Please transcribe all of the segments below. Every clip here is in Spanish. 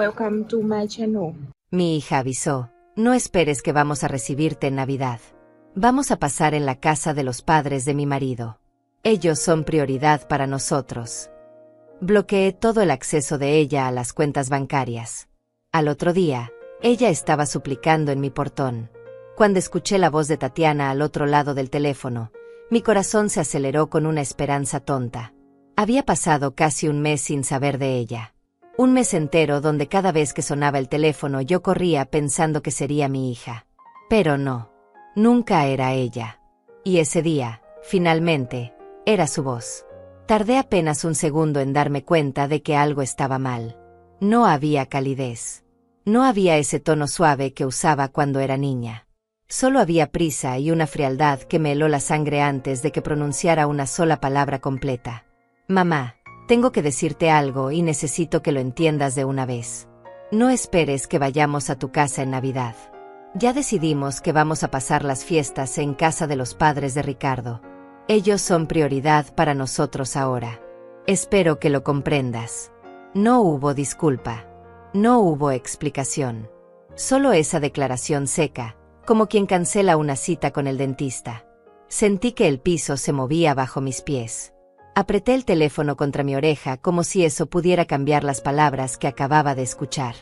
Welcome to my channel. Mi hija avisó, no esperes que vamos a recibirte en Navidad. Vamos a pasar en la casa de los padres de mi marido. Ellos son prioridad para nosotros. Bloqueé todo el acceso de ella a las cuentas bancarias. Al otro día, ella estaba suplicando en mi portón. Cuando escuché la voz de Tatiana al otro lado del teléfono, mi corazón se aceleró con una esperanza tonta. Había pasado casi un mes sin saber de ella. Un mes entero donde cada vez que sonaba el teléfono yo corría pensando que sería mi hija. Pero no. Nunca era ella. Y ese día, finalmente, era su voz. Tardé apenas un segundo en darme cuenta de que algo estaba mal. No había calidez. No había ese tono suave que usaba cuando era niña. Solo había prisa y una frialdad que me heló la sangre antes de que pronunciara una sola palabra completa. Mamá, tengo que decirte algo y necesito que lo entiendas de una vez. No esperes que vayamos a tu casa en Navidad. Ya decidimos que vamos a pasar las fiestas en casa de los padres de Ricardo. Ellos son prioridad para nosotros ahora. Espero que lo comprendas. No hubo disculpa. No hubo explicación. Solo esa declaración seca, como quien cancela una cita con el dentista. Sentí que el piso se movía bajo mis pies. Apreté el teléfono contra mi oreja como si eso pudiera cambiar las palabras que acababa de escuchar.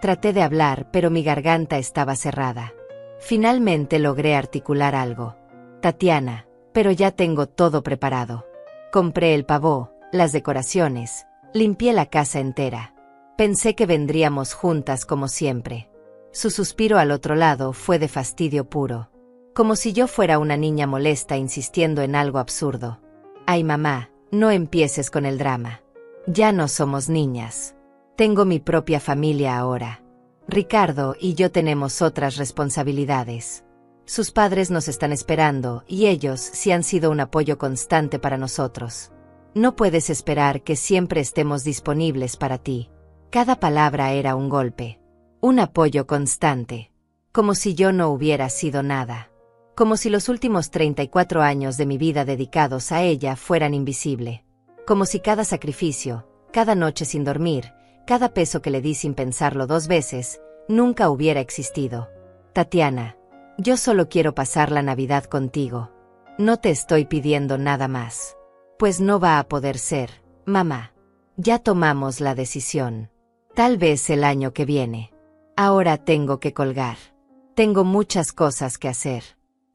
Traté de hablar, pero mi garganta estaba cerrada. Finalmente logré articular algo. Tatiana, pero ya tengo todo preparado. Compré el pavó, las decoraciones, limpié la casa entera. Pensé que vendríamos juntas como siempre. Su suspiro al otro lado fue de fastidio puro. Como si yo fuera una niña molesta insistiendo en algo absurdo. Ay, mamá, no empieces con el drama. Ya no somos niñas. Tengo mi propia familia ahora. Ricardo y yo tenemos otras responsabilidades. Sus padres nos están esperando y ellos sí han sido un apoyo constante para nosotros. No puedes esperar que siempre estemos disponibles para ti. Cada palabra era un golpe. Un apoyo constante. Como si yo no hubiera sido nada. Como si los últimos 34 años de mi vida dedicados a ella fueran invisible. Como si cada sacrificio, cada noche sin dormir, cada peso que le di sin pensarlo 2 veces, nunca hubiera existido. Tatiana, yo solo quiero pasar la Navidad contigo. No te estoy pidiendo nada más. Pues no va a poder ser, mamá. Ya tomamos la decisión. Tal vez el año que viene. Ahora tengo que colgar. Tengo muchas cosas que hacer.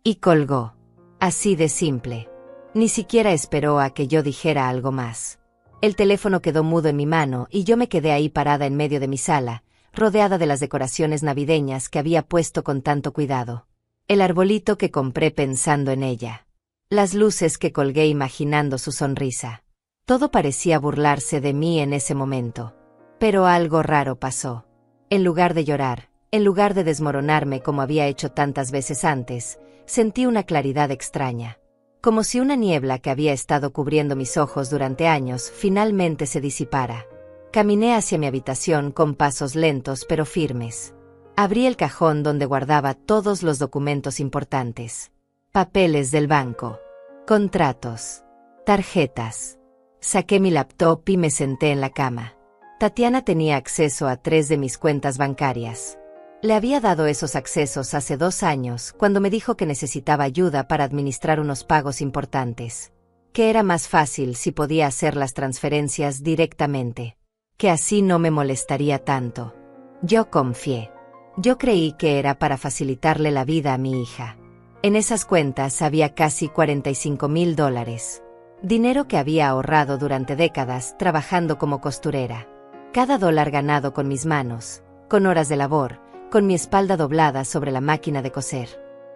Y colgó. Así de simple. Ni siquiera esperó a que yo dijera algo más. El teléfono quedó mudo en mi mano y yo me quedé ahí parada en medio de mi sala, rodeada de las decoraciones navideñas que había puesto con tanto cuidado. El arbolito que compré pensando en ella. Las luces que colgué imaginando su sonrisa. Todo parecía burlarse de mí en ese momento. Pero algo raro pasó. En lugar de llorar, en lugar de desmoronarme como había hecho tantas veces antes, sentí una claridad extraña. Como si una niebla que había estado cubriendo mis ojos durante años finalmente se disipara. Caminé hacia mi habitación con pasos lentos pero firmes. Abrí el cajón donde guardaba todos los documentos importantes. Papeles del banco. Contratos. Tarjetas. Saqué mi laptop y me senté en la cama. Tatiana tenía acceso a 3 de mis cuentas bancarias. Le había dado esos accesos hace 2 años, cuando me dijo que necesitaba ayuda para administrar unos pagos importantes. Que era más fácil si podía hacer las transferencias directamente. Que así no me molestaría tanto. Yo confié. Yo creí que era para facilitarle la vida a mi hija. En esas cuentas había casi $45,000. Dinero que había ahorrado durante décadas trabajando como costurera. Cada dólar ganado con mis manos, con horas de labor, con mi espalda doblada sobre la máquina de coser.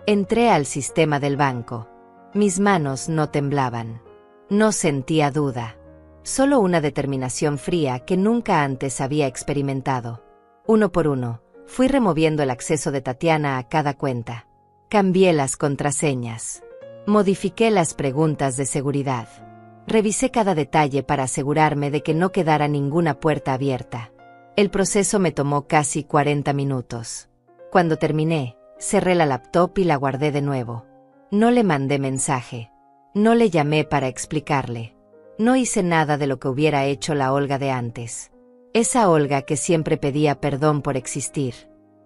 Entré al sistema del banco. Mis manos no temblaban. No sentía duda. Solo una determinación fría que nunca antes había experimentado. Uno por uno, fui removiendo el acceso de Tatiana a cada cuenta. Cambié las contraseñas. Modifiqué las preguntas de seguridad. Revisé cada detalle para asegurarme de que no quedara ninguna puerta abierta. El proceso me tomó casi 40 minutos. Cuando terminé, cerré la laptop y la guardé de nuevo. No le mandé mensaje. No le llamé para explicarle. No hice nada de lo que hubiera hecho la Olga de antes. Esa Olga que siempre pedía perdón por existir.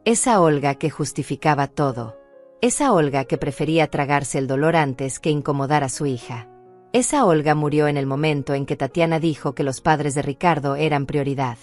Esa Olga que justificaba todo. Esa Olga que prefería tragarse el dolor antes que incomodar a su hija. Esa Olga murió en el momento en que Tatiana dijo que los padres de Ricardo eran prioridad.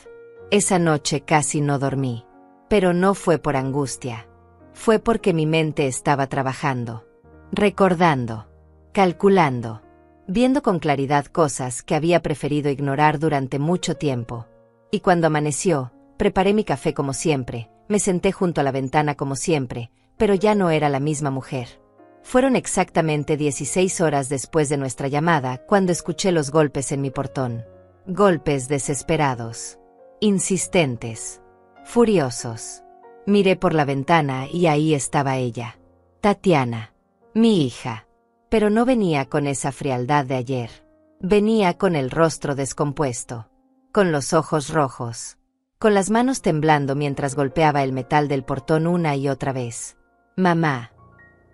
Esa noche casi no dormí. Pero no fue por angustia. Fue porque mi mente estaba trabajando. Recordando. Calculando. Viendo con claridad cosas que había preferido ignorar durante mucho tiempo. Y cuando amaneció, preparé mi café como siempre, me senté junto a la ventana como siempre, pero ya no era la misma mujer. Fueron exactamente 16 horas después de nuestra llamada cuando escuché los golpes en mi portón. Golpes desesperados. Insistentes. Furiosos. Miré por la ventana y ahí estaba ella. Tatiana. Mi hija. Pero no venía con esa frialdad de ayer. Venía con el rostro descompuesto. Con los ojos rojos. Con las manos temblando mientras golpeaba el metal del portón una y otra vez. Mamá.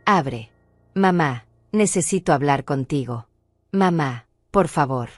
Abre. Mamá, necesito hablar contigo. Mamá, por favor.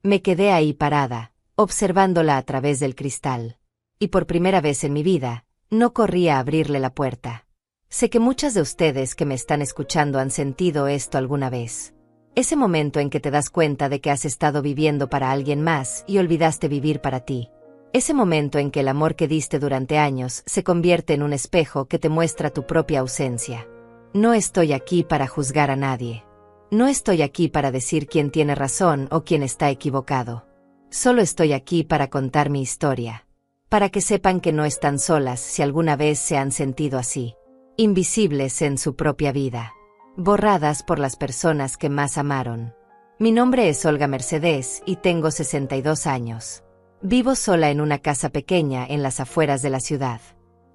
Me quedé ahí parada, observándola a través del cristal. Y por primera vez en mi vida, no corrí a abrirle la puerta. Sé que muchas de ustedes que me están escuchando han sentido esto alguna vez. Ese momento en que te das cuenta de que has estado viviendo para alguien más y olvidaste vivir para ti. Ese momento en que el amor que diste durante años se convierte en un espejo que te muestra tu propia ausencia. No estoy aquí para juzgar a nadie. No estoy aquí para decir quién tiene razón o quién está equivocado. Solo estoy aquí para contar mi historia. Para que sepan que no están solas si alguna vez se han sentido así. Invisibles en su propia vida. Borradas por las personas que más amaron. Mi nombre es Olga Mercedes y tengo 62 años. Vivo sola en una casa pequeña en las afueras de la ciudad.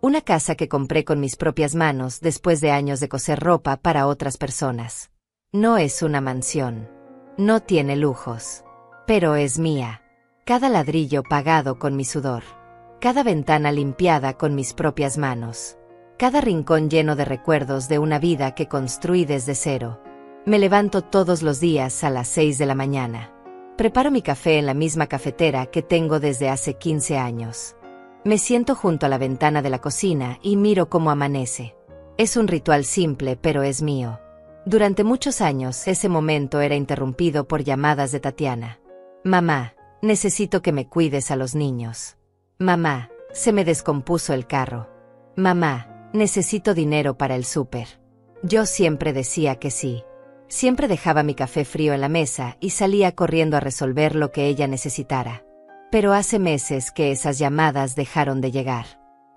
Una casa que compré con mis propias manos después de años de coser ropa para otras personas. No es una mansión. No tiene lujos. Pero es mía. Cada ladrillo pagado con mi sudor. Cada ventana limpiada con mis propias manos. Cada rincón lleno de recuerdos de una vida que construí desde cero. Me levanto todos los días a las 6 de la mañana. Preparo mi café en la misma cafetera que tengo desde hace 15 años. Me siento junto a la ventana de la cocina y miro cómo amanece. Es un ritual simple, pero es mío. Durante muchos años ese momento era interrumpido por llamadas de Tatiana. Mamá, necesito que me cuides a los niños. Mamá, se me descompuso el carro. Mamá, necesito dinero para el súper. Yo siempre decía que sí. Siempre dejaba mi café frío en la mesa y salía corriendo a resolver lo que ella necesitara. Pero hace meses que esas llamadas dejaron de llegar.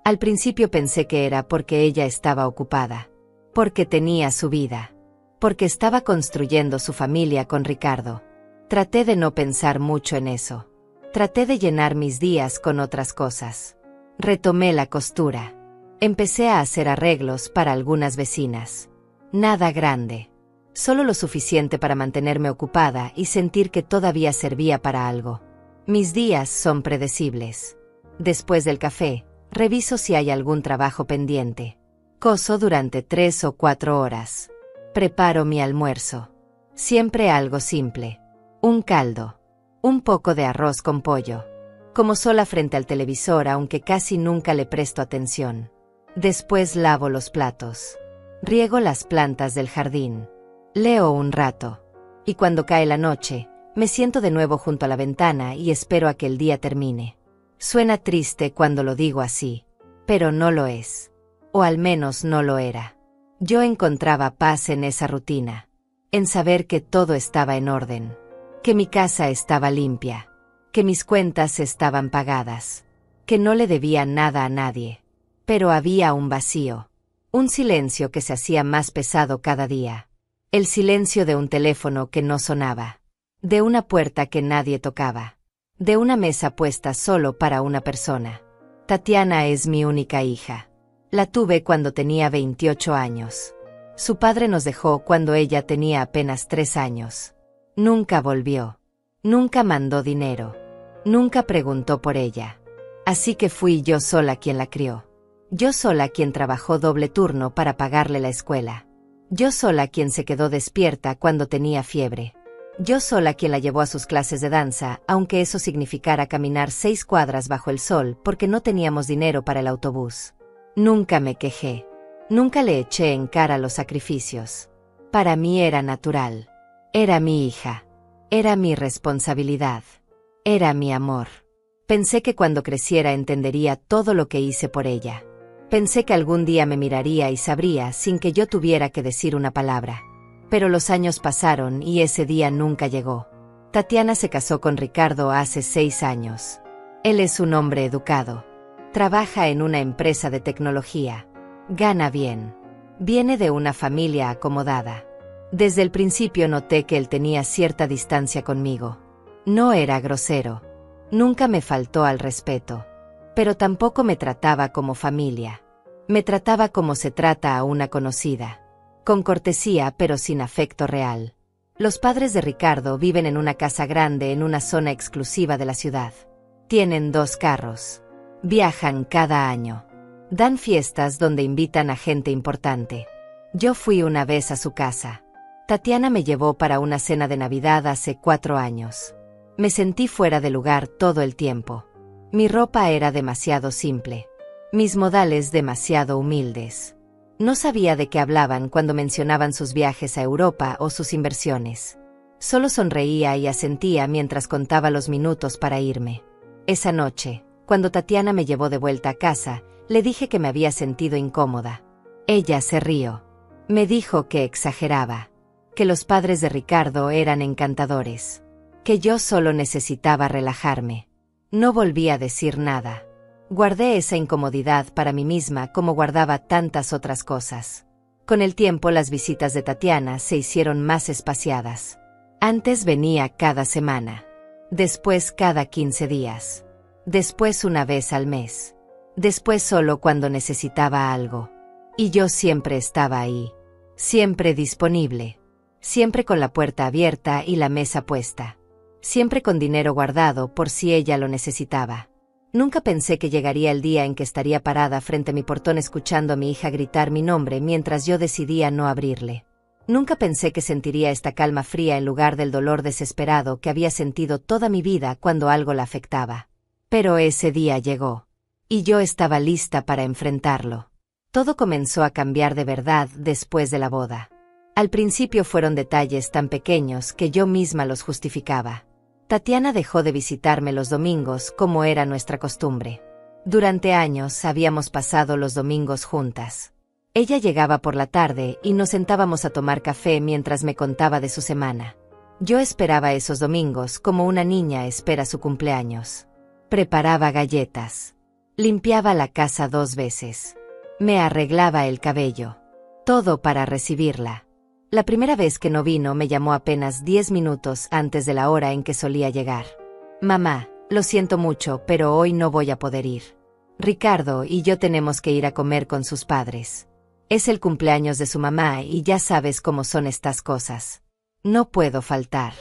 Al principio pensé que era porque ella estaba ocupada. Porque tenía su vida. Porque estaba construyendo su familia con Ricardo. Traté de no pensar mucho en eso. Traté de llenar mis días con otras cosas. Retomé la costura. Empecé a hacer arreglos para algunas vecinas. Nada grande. Solo lo suficiente para mantenerme ocupada y sentir que todavía servía para algo. Mis días son predecibles. Después del café, reviso si hay algún trabajo pendiente. Coso durante 3 o 4 horas. Preparo mi almuerzo. Siempre algo simple. Un caldo. Un poco de arroz con pollo. Como sola frente al televisor, aunque casi nunca le presto atención. Después lavo los platos. Riego las plantas del jardín. Leo un rato. Y cuando cae la noche, me siento de nuevo junto a la ventana y espero a que el día termine. Suena triste cuando lo digo así, pero no lo es. O al menos no lo era. Yo encontraba paz en esa rutina. En saber que todo estaba en orden. Que mi casa estaba limpia. Que mis cuentas estaban pagadas. Que no le debía nada a nadie. Pero había un vacío. Un silencio que se hacía más pesado cada día. El silencio de un teléfono que no sonaba. De una puerta que nadie tocaba. De una mesa puesta solo para una persona. Tatiana es mi única hija. La tuve cuando tenía 28 años. Su padre nos dejó cuando ella tenía apenas 3 años. Nunca volvió. Nunca mandó dinero. Nunca preguntó por ella. Así que fui yo sola quien la crió. Yo sola quien trabajó doble turno para pagarle la escuela. Yo sola quien se quedó despierta cuando tenía fiebre. Yo sola quien la llevó a sus clases de danza, aunque eso significara caminar 6 cuadras bajo el sol porque no teníamos dinero para el autobús. Nunca me quejé. Nunca le eché en cara los sacrificios. Para mí era natural. Era mi hija. Era mi responsabilidad. Era mi amor. Pensé que cuando creciera entendería todo lo que hice por ella. Pensé que algún día me miraría y sabría sin que yo tuviera que decir una palabra. Pero los años pasaron y ese día nunca llegó. Tatiana se casó con Ricardo hace 6 años. Él es un hombre educado. Trabaja en una empresa de tecnología. Gana bien. Viene de una familia acomodada. Desde el principio noté que él tenía cierta distancia conmigo. No era grosero. Nunca me faltó al respeto. Pero tampoco me trataba como familia. Me trataba como se trata a una conocida. Con cortesía pero sin afecto real. Los padres de Ricardo viven en una casa grande en una zona exclusiva de la ciudad. Tienen 2 carros. Viajan cada año. Dan fiestas donde invitan a gente importante. Yo fui una vez a su casa. Tatiana me llevó para una cena de Navidad hace 4 años. Me sentí fuera de lugar todo el tiempo. Mi ropa era demasiado simple. Mis modales demasiado humildes. No sabía de qué hablaban cuando mencionaban sus viajes a Europa o sus inversiones. Solo sonreía y asentía mientras contaba los minutos para irme. Esa noche, cuando Tatiana me llevó de vuelta a casa, le dije que me había sentido incómoda. Ella se rió. Me dijo que exageraba. Que los padres de Ricardo eran encantadores. Que yo solo necesitaba relajarme. No volví a decir nada. Guardé esa incomodidad para mí misma como guardaba tantas otras cosas. Con el tiempo las visitas de Tatiana se hicieron más espaciadas. Antes venía cada semana. Después cada 15 días. Después una vez al mes. Después solo cuando necesitaba algo. Y yo siempre estaba ahí. Siempre disponible. Siempre con la puerta abierta y la mesa puesta. Siempre con dinero guardado por si ella lo necesitaba. Nunca pensé que llegaría el día en que estaría parada frente a mi portón escuchando a mi hija gritar mi nombre mientras yo decidía no abrirle. Nunca pensé que sentiría esta calma fría en lugar del dolor desesperado que había sentido toda mi vida cuando algo la afectaba. Pero ese día llegó. Y yo estaba lista para enfrentarlo. Todo comenzó a cambiar de verdad después de la boda. Al principio fueron detalles tan pequeños que yo misma los justificaba. Tatiana dejó de visitarme los domingos como era nuestra costumbre. Durante años habíamos pasado los domingos juntas. Ella llegaba por la tarde y nos sentábamos a tomar café mientras me contaba de su semana. Yo esperaba esos domingos como una niña espera su cumpleaños. Preparaba galletas. Limpiaba la casa 2 veces. Me arreglaba el cabello. Todo para recibirla. La primera vez que no vino me llamó apenas 10 minutos antes de la hora en que solía llegar. Mamá, lo siento mucho, pero hoy no voy a poder ir. Ricardo y yo tenemos que ir a comer con sus padres. Es el cumpleaños de su mamá y ya sabes cómo son estas cosas. No puedo faltar.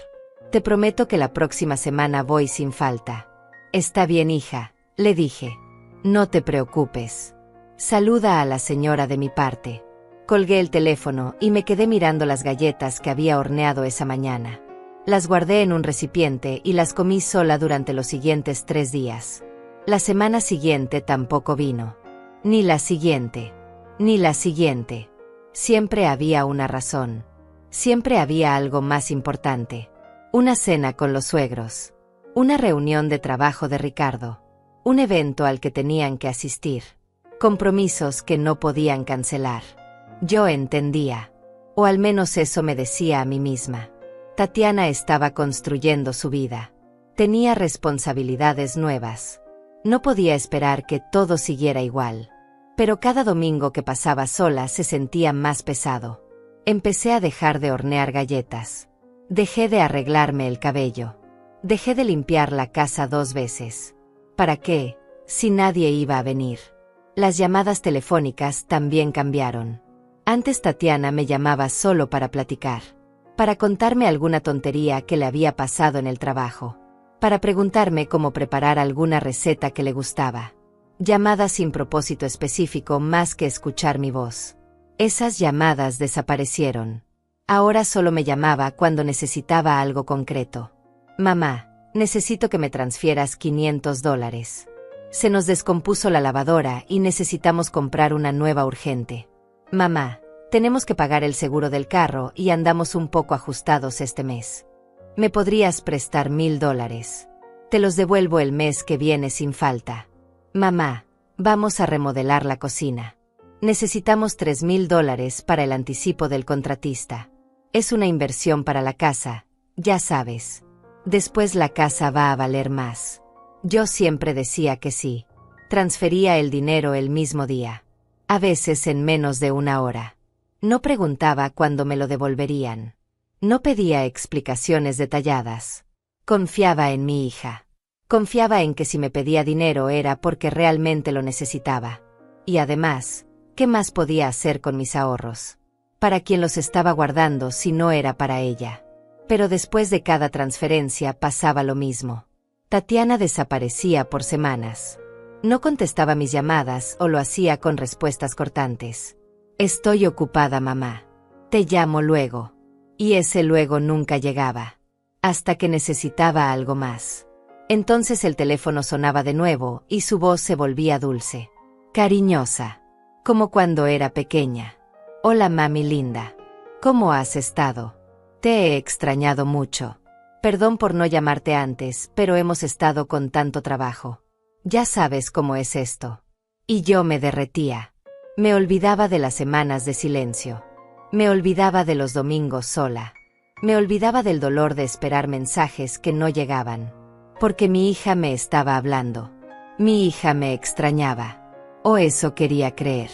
Te prometo que la próxima semana voy sin falta. Está bien, hija, le dije. No te preocupes. Saluda a la señora de mi parte. Colgué el teléfono y me quedé mirando las galletas que había horneado esa mañana. Las guardé en un recipiente y las comí sola durante los siguientes 3 días. La semana siguiente tampoco vino. Ni la siguiente. Ni la siguiente. Siempre había una razón. Siempre había algo más importante. Una cena con los suegros. Una reunión de trabajo de Ricardo. Un evento al que tenían que asistir. Compromisos que no podían cancelar. Yo entendía. O al menos eso me decía a mí misma. Tatiana estaba construyendo su vida. Tenía responsabilidades nuevas. No podía esperar que todo siguiera igual. Pero cada domingo que pasaba sola se sentía más pesado. Empecé a dejar de hornear galletas. Dejé de arreglarme el cabello. Dejé de limpiar la casa 2 veces. ¿Para qué? Si nadie iba a venir. Las llamadas telefónicas también cambiaron. Antes Tatiana me llamaba solo para platicar. Para contarme alguna tontería que le había pasado en el trabajo. Para preguntarme cómo preparar alguna receta que le gustaba. Llamadas sin propósito específico más que escuchar mi voz. Esas llamadas desaparecieron. Ahora solo me llamaba cuando necesitaba algo concreto. Mamá, necesito que me transfieras $500. Se nos descompuso la lavadora y necesitamos comprar una nueva urgente. Mamá, tenemos que pagar el seguro del carro y andamos un poco ajustados este mes. ¿Me podrías prestar $1000? Te los devuelvo el mes que viene sin falta. Mamá, vamos a remodelar la cocina. Necesitamos $3000 para el anticipo del contratista. Es una inversión para la casa, ya sabes. Después la casa va a valer más. Yo siempre decía que sí. Transfería el dinero el mismo día. A veces en menos de una hora. No preguntaba cuándo me lo devolverían. No pedía explicaciones detalladas. Confiaba en mi hija. Confiaba en que si me pedía dinero era porque realmente lo necesitaba. Y además, ¿qué más podía hacer con mis ahorros? ¿Para quién los estaba guardando si no era para ella? Pero después de cada transferencia pasaba lo mismo. Tatiana desaparecía por semanas. No contestaba mis llamadas o lo hacía con respuestas cortantes. Estoy ocupada, mamá. Te llamo luego. Y ese luego nunca llegaba. Hasta que necesitaba algo más. Entonces el teléfono sonaba de nuevo y su voz se volvía dulce. Cariñosa. Como cuando era pequeña. Hola, mami linda. ¿Cómo has estado? Te he extrañado mucho. Perdón por no llamarte antes, pero hemos estado con tanto trabajo. Ya sabes cómo es esto. Y yo me derretía. Me olvidaba de las semanas de silencio. Me olvidaba de los domingos sola. Me olvidaba del dolor de esperar mensajes que no llegaban. Porque mi hija me estaba hablando. Mi hija me extrañaba. O eso quería creer.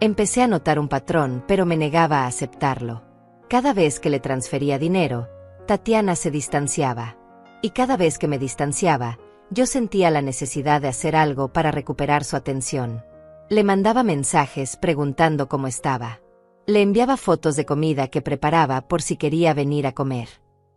Empecé a notar un patrón, pero me negaba a aceptarlo. Cada vez que le transfería dinero, Tatiana se distanciaba. Y cada vez que me distanciaba, yo sentía la necesidad de hacer algo para recuperar su atención. Le mandaba mensajes preguntando cómo estaba. Le enviaba fotos de comida que preparaba por si quería venir a comer.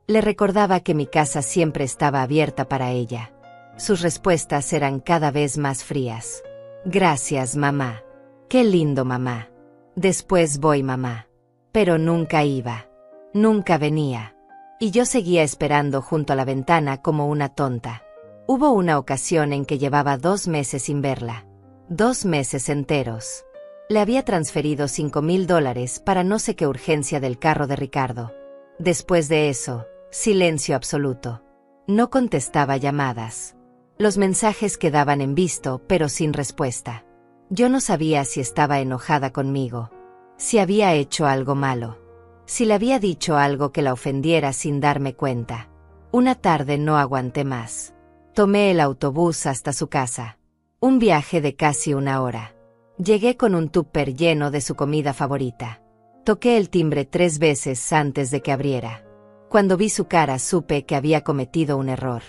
Le recordaba que mi casa siempre estaba abierta para ella. Sus respuestas eran cada vez más frías. Gracias, mamá. Qué lindo, mamá. Después voy, mamá. Pero nunca iba. Nunca venía. Y yo seguía esperando junto a la ventana como una tonta. Hubo una ocasión en que llevaba 2 meses sin verla. 2 meses enteros. Le había transferido $5000 para no sé qué urgencia del carro de Ricardo. Después de eso, silencio absoluto. No contestaba llamadas. Los mensajes quedaban en visto, pero sin respuesta. Yo no sabía si estaba enojada conmigo. Si había hecho algo malo. Si le había dicho algo que la ofendiera sin darme cuenta. Una tarde no aguanté más. Tomé el autobús hasta su casa. Un viaje de casi 1 hora. Llegué con un tupper lleno de su comida favorita. Toqué el timbre 3 veces antes de que abriera. Cuando vi su cara supe que había cometido un error.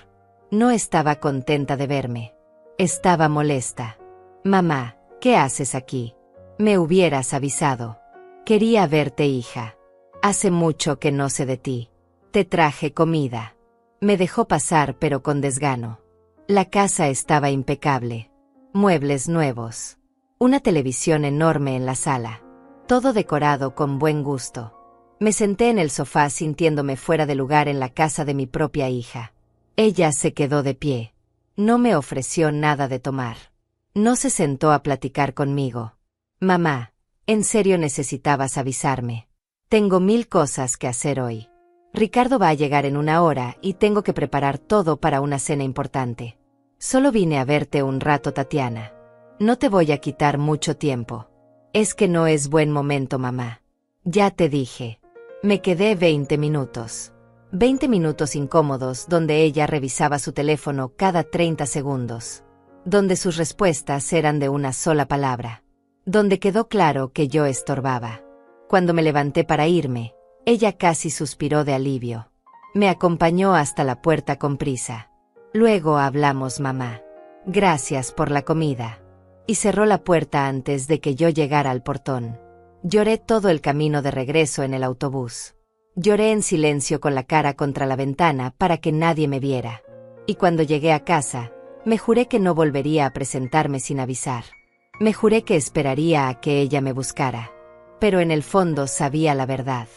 No estaba contenta de verme. Estaba molesta. Mamá, ¿qué haces aquí? Me hubieras avisado. Quería verte, hija. Hace mucho que no sé de ti. Te traje comida. Me dejó pasar pero con desgano. La casa estaba impecable. Muebles nuevos. Una televisión enorme en la sala. Todo decorado con buen gusto. Me senté en el sofá sintiéndome fuera de lugar en la casa de mi propia hija. Ella se quedó de pie. No me ofreció nada de tomar. No se sentó a platicar conmigo. Mamá, en serio necesitabas avisarme. Tengo 1000 cosas que hacer hoy. Ricardo va a llegar en 1 hora y tengo que preparar todo para una cena importante. Solo vine a verte un rato, Tatiana. No te voy a quitar mucho tiempo. Es que no es buen momento, mamá. Ya te dije. Me quedé 20 minutos. 20 minutos incómodos donde ella revisaba su teléfono cada 30 segundos. Donde sus respuestas eran de una sola palabra. Donde quedó claro que yo estorbaba. Cuando me levanté para irme, ella casi suspiró de alivio. Me acompañó hasta la puerta con prisa. Luego hablamos, mamá. Gracias por la comida. Y cerró la puerta antes de que yo llegara al portón. Lloré todo el camino de regreso en el autobús. Lloré en silencio con la cara contra la ventana para que nadie me viera. Y cuando llegué a casa, me juré que no volvería a presentarme sin avisar. Me juré que esperaría a que ella me buscara. Pero en el fondo sabía la verdad.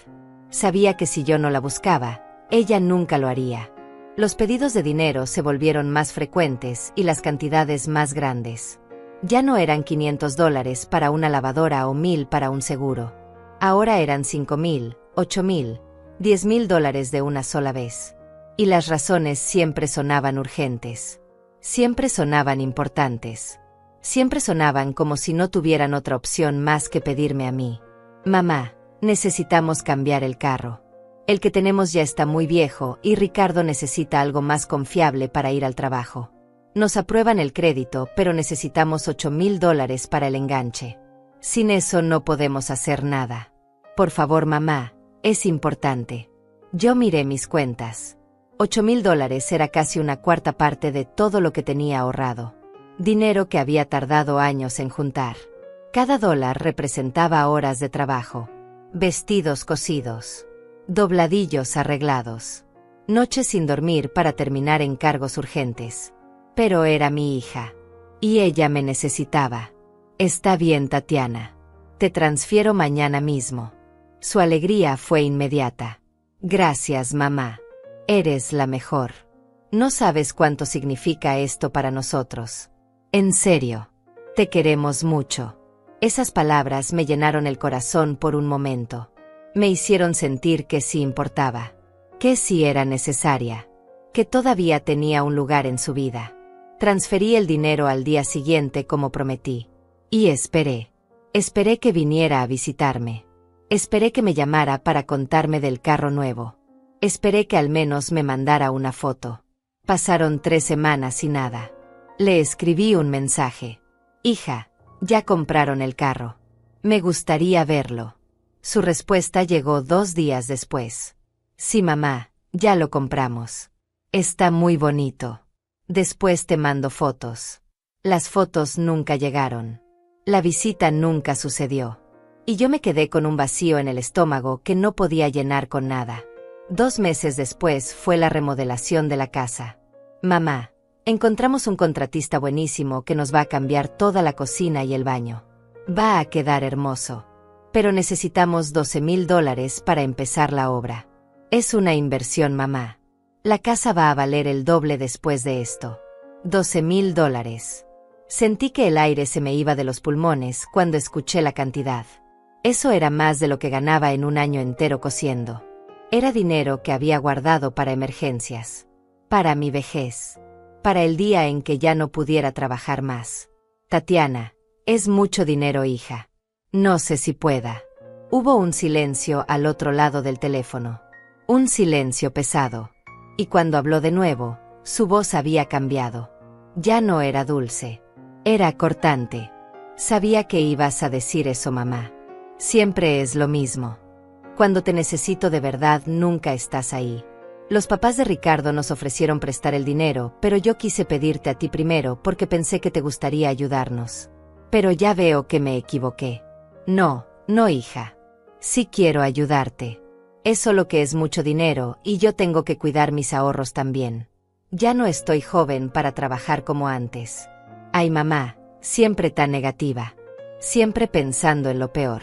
Sabía que si yo no la buscaba, ella nunca lo haría. Los pedidos de dinero se volvieron más frecuentes y las cantidades más grandes. Ya no eran $500 para una lavadora o 1,000 para un seguro. Ahora eran 5,000, 8,000, $10,000 de una sola vez. Y las razones siempre sonaban urgentes. Siempre sonaban importantes. Siempre sonaban como si no tuvieran otra opción más que pedirme a mí. Mamá, necesitamos cambiar el carro. El que tenemos ya está muy viejo y Ricardo necesita algo más confiable para ir al trabajo. Nos aprueban el crédito, pero necesitamos $8,000 para el enganche. Sin eso no podemos hacer nada. Por favor, mamá, es importante. Yo miré mis cuentas. $8,000 era casi una cuarta parte de todo lo que tenía ahorrado. Dinero que había tardado años en juntar. Cada dólar representaba horas de trabajo. Vestidos cosidos. Dobladillos arreglados. Noches sin dormir para terminar encargos urgentes. Pero era mi hija. Y ella me necesitaba. Está bien, Tatiana. Te transfiero mañana mismo. Su alegría fue inmediata. Gracias, mamá. Eres la mejor. No sabes cuánto significa esto para nosotros. En serio. Te queremos mucho. Esas palabras me llenaron el corazón por un momento. Me hicieron sentir que sí importaba. Que sí era necesaria. Que todavía tenía un lugar en su vida. Transferí el dinero al día siguiente como prometí. Y esperé. Esperé que viniera a visitarme. Esperé que me llamara para contarme del carro nuevo. Esperé que al menos me mandara una foto. Pasaron 3 semanas y nada. Le escribí un mensaje. Hija, ya compraron el carro. Me gustaría verlo. Su respuesta llegó 2 días después. Sí, mamá, ya lo compramos. Está muy bonito. Después te mando fotos. Las fotos nunca llegaron. La visita nunca sucedió. Y yo me quedé con un vacío en el estómago que no podía llenar con nada. 2 meses después fue la remodelación de la casa. Mamá, encontramos un contratista buenísimo que nos va a cambiar toda la cocina y el baño. Va a quedar hermoso. Pero necesitamos $12,000 para empezar la obra. Es una inversión, mamá. La casa va a valer el doble después de esto. $12,000. Sentí que el aire se me iba de los pulmones cuando escuché la cantidad. Eso era más de lo que ganaba en un año entero cosiendo. Era dinero que había guardado para emergencias. Para mi vejez. Para el día en que ya no pudiera trabajar más. Tatiana, es mucho dinero, hija. No sé si pueda. Hubo un silencio al otro lado del teléfono. Un silencio pesado. Y cuando habló de nuevo, su voz había cambiado. Ya no era dulce. Era cortante. Sabía que ibas a decir eso, mamá. Siempre es lo mismo. Cuando te necesito de verdad, nunca estás ahí. Los papás de Ricardo nos ofrecieron prestar el dinero, pero yo quise pedirte a ti primero porque pensé que te gustaría ayudarnos. Pero ya veo que me equivoqué. No, hija. Sí quiero ayudarte. Es solo que es mucho dinero y yo tengo que cuidar mis ahorros también. Ya no estoy joven para trabajar como antes. Ay, mamá, siempre tan negativa. Siempre pensando en lo peor.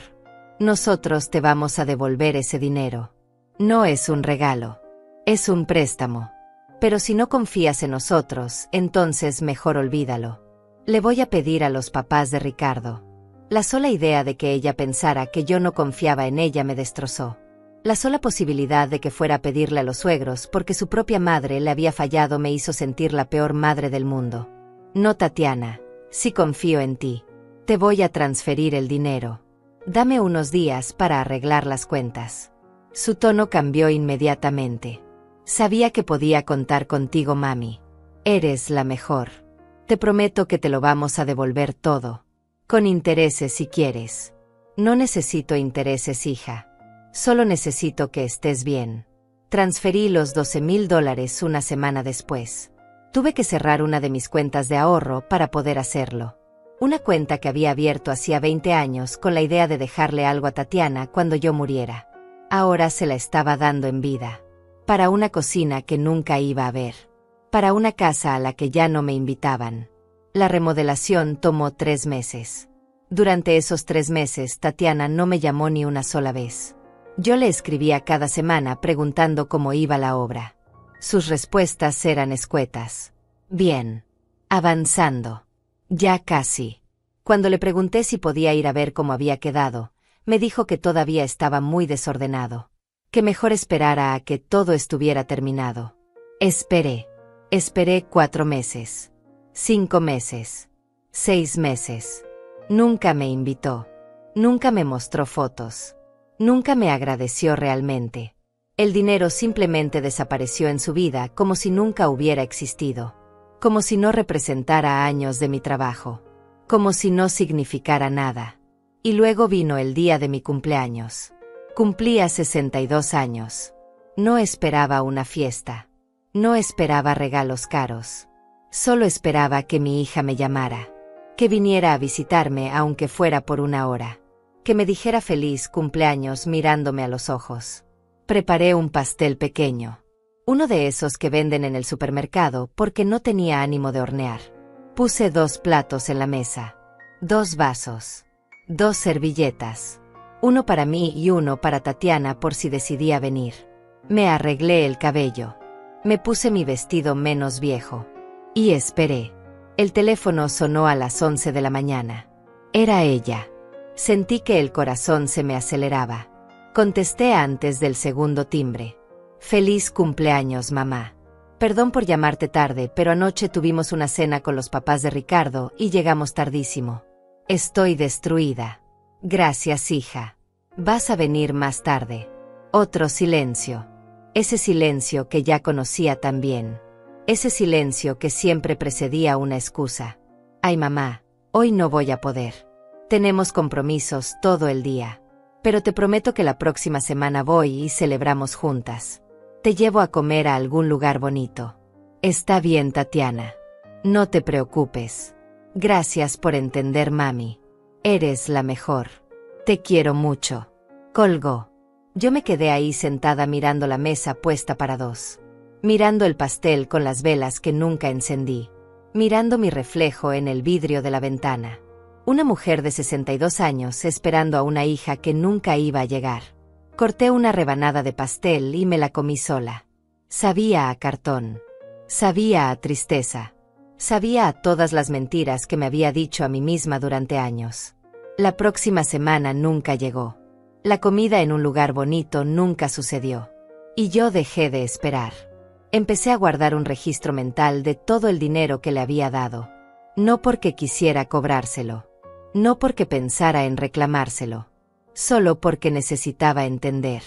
Nosotros te vamos a devolver ese dinero. No es un regalo. Es un préstamo. Pero si no confías en nosotros, entonces mejor olvídalo. Le voy a pedir a los papás de Ricardo. La sola idea de que ella pensara que yo no confiaba en ella me destrozó. La sola posibilidad de que fuera a pedirle a los suegros porque su propia madre le había fallado me hizo sentir la peor madre del mundo. No, Tatiana, sí confío en ti. Te voy a transferir el dinero. Dame unos días para arreglar las cuentas. Su tono cambió inmediatamente. Sabía que podía contar contigo, mami. Eres la mejor. Te prometo que te lo vamos a devolver todo. Con intereses si quieres. No necesito intereses, hija. Solo necesito que estés bien. Transferí los $12,000 una semana después. Tuve que cerrar una de mis cuentas de ahorro para poder hacerlo. Una cuenta que había abierto hacía 20 años con la idea de dejarle algo a Tatiana cuando yo muriera. Ahora se la estaba dando en vida. Para una cocina que nunca iba a ver. Para una casa a la que ya no me invitaban. La remodelación tomó 3 meses. Durante esos 3 meses, Tatiana no me llamó ni una sola vez. Yo le escribía cada semana preguntando cómo iba la obra. Sus respuestas eran escuetas. Bien. Avanzando. Ya casi. Cuando le pregunté si podía ir a ver cómo había quedado, me dijo que todavía estaba muy desordenado. Que mejor esperara a que todo estuviera terminado. Esperé. Esperé 4 meses. 5 meses. 6 meses. Nunca me invitó. Nunca me mostró fotos. Nunca me agradeció realmente. El dinero simplemente desapareció en su vida como si nunca hubiera existido. Como si no representara años de mi trabajo. Como si no significara nada. Y luego vino el día de mi cumpleaños. Cumplía 62 años. No esperaba una fiesta. No esperaba regalos caros. Solo esperaba que mi hija me llamara. Que viniera a visitarme aunque fuera por 1 hora. Que me dijera feliz cumpleaños mirándome a los ojos. Preparé un pastel pequeño. Uno de esos que venden en el supermercado porque no tenía ánimo de hornear. Puse 2 platos en la mesa. 2 vasos. 2 servilletas. Uno para mí y uno para Tatiana por si decidía venir. Me arreglé el cabello. Me puse mi vestido menos viejo. Y esperé. El teléfono sonó a las 11 de la mañana. Era ella. Sentí que el corazón se me aceleraba. Contesté antes del segundo timbre. Feliz cumpleaños, mamá. Perdón por llamarte tarde, pero anoche tuvimos una cena con los papás de Ricardo y llegamos tardísimo. Estoy destruida. Gracias, hija. ¿Vas a venir más tarde? Otro silencio. Ese silencio que ya conocía tan bien. Ese silencio que siempre precedía una excusa. Ay, mamá, hoy no voy a poder. Tenemos compromisos todo el día. Pero te prometo que la próxima semana voy y celebramos juntas. Te llevo a comer a algún lugar bonito. Está bien, Tatiana. No te preocupes. Gracias por entender, mami. Eres la mejor. Te quiero mucho. Colgó. Yo me quedé ahí sentada mirando la mesa puesta para 2. Mirando el pastel con las velas que nunca encendí. Mirando mi reflejo en el vidrio de la ventana. Una mujer de 62 años esperando a una hija que nunca iba a llegar. Corté una rebanada de pastel y me la comí sola. Sabía a cartón. Sabía a tristeza. Sabía a todas las mentiras que me había dicho a mí misma durante años. La próxima semana nunca llegó. La comida en un lugar bonito nunca sucedió. Y yo dejé de esperar. Empecé a guardar un registro mental de todo el dinero que le había dado. No porque quisiera cobrárselo. No porque pensara en reclamárselo. Solo porque necesitaba entender.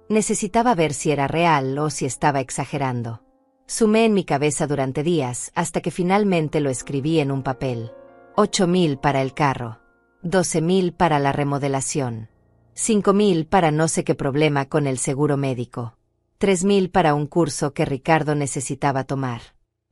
Necesitaba ver si era real o si estaba exagerando. Sumé en mi cabeza durante días hasta que finalmente lo escribí en un papel. 8,000 para el carro. 12,000 para la remodelación. 5,000 para no sé qué problema con el seguro médico. 3,000 para un curso que Ricardo necesitaba tomar.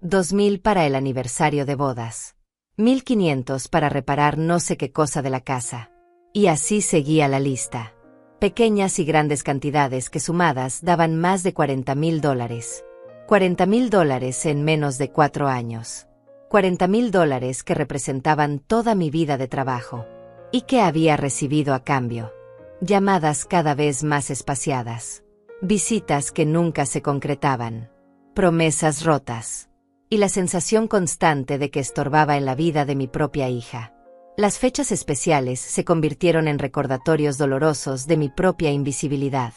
2,000 para el aniversario de bodas. 1,500 para reparar no sé qué cosa de la casa. Y así seguía la lista. Pequeñas y grandes cantidades que sumadas daban más de $40,000. $40,000 en menos de 4 años. $40,000 que representaban toda mi vida de trabajo. ¿Y que había recibido a cambio? Llamadas cada vez más espaciadas. Visitas que nunca se concretaban. Promesas rotas. Y la sensación constante de que estorbaba en la vida de mi propia hija. Las fechas especiales se convirtieron en recordatorios dolorosos de mi propia invisibilidad.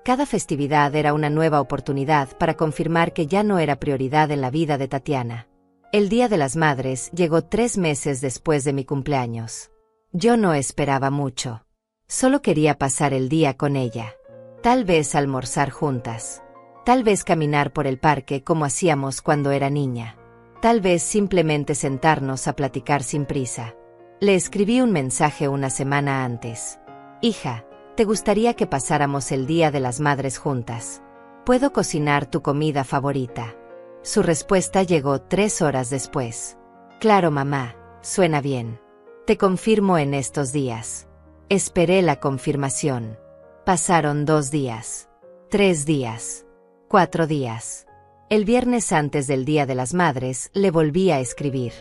Cada festividad era una nueva oportunidad para confirmar que ya no era prioridad en la vida de Tatiana. El Día de las Madres llegó 3 meses después de mi cumpleaños. Yo no esperaba mucho. Solo quería pasar el día con ella. Tal vez almorzar juntas. Tal vez caminar por el parque como hacíamos cuando era niña. Tal vez simplemente sentarnos a platicar sin prisa. Le escribí un mensaje una semana antes. Hija, ¿te gustaría que pasáramos el Día de las Madres juntas? ¿Puedo cocinar tu comida favorita? Su respuesta llegó 3 horas después. Claro, mamá, suena bien. Te confirmo en estos días. Esperé la confirmación. Pasaron 2 días. 3 días. 4 días. El viernes antes del Día de las Madres le volví a escribir.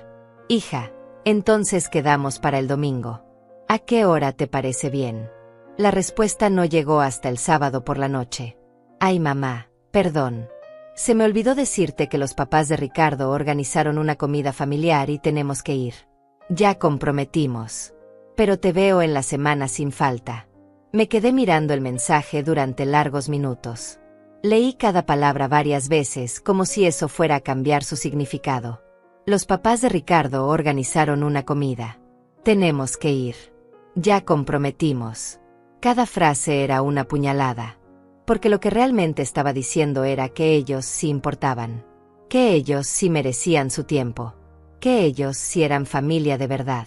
Hija, entonces quedamos para el domingo. ¿A qué hora te parece bien? La respuesta no llegó hasta el sábado por la noche. Ay, mamá, perdón. Se me olvidó decirte que los papás de Ricardo organizaron una comida familiar y tenemos que ir. Ya comprometimos. Pero te veo en la semana sin falta. Me quedé mirando el mensaje durante largos minutos. Leí cada palabra varias veces como si eso fuera a cambiar su significado. Los papás de Ricardo organizaron una comida. Tenemos que ir. Ya comprometimos. Cada frase era una puñalada. Porque lo que realmente estaba diciendo era que ellos sí importaban. Que ellos sí merecían su tiempo. Que ellos sí eran familia de verdad.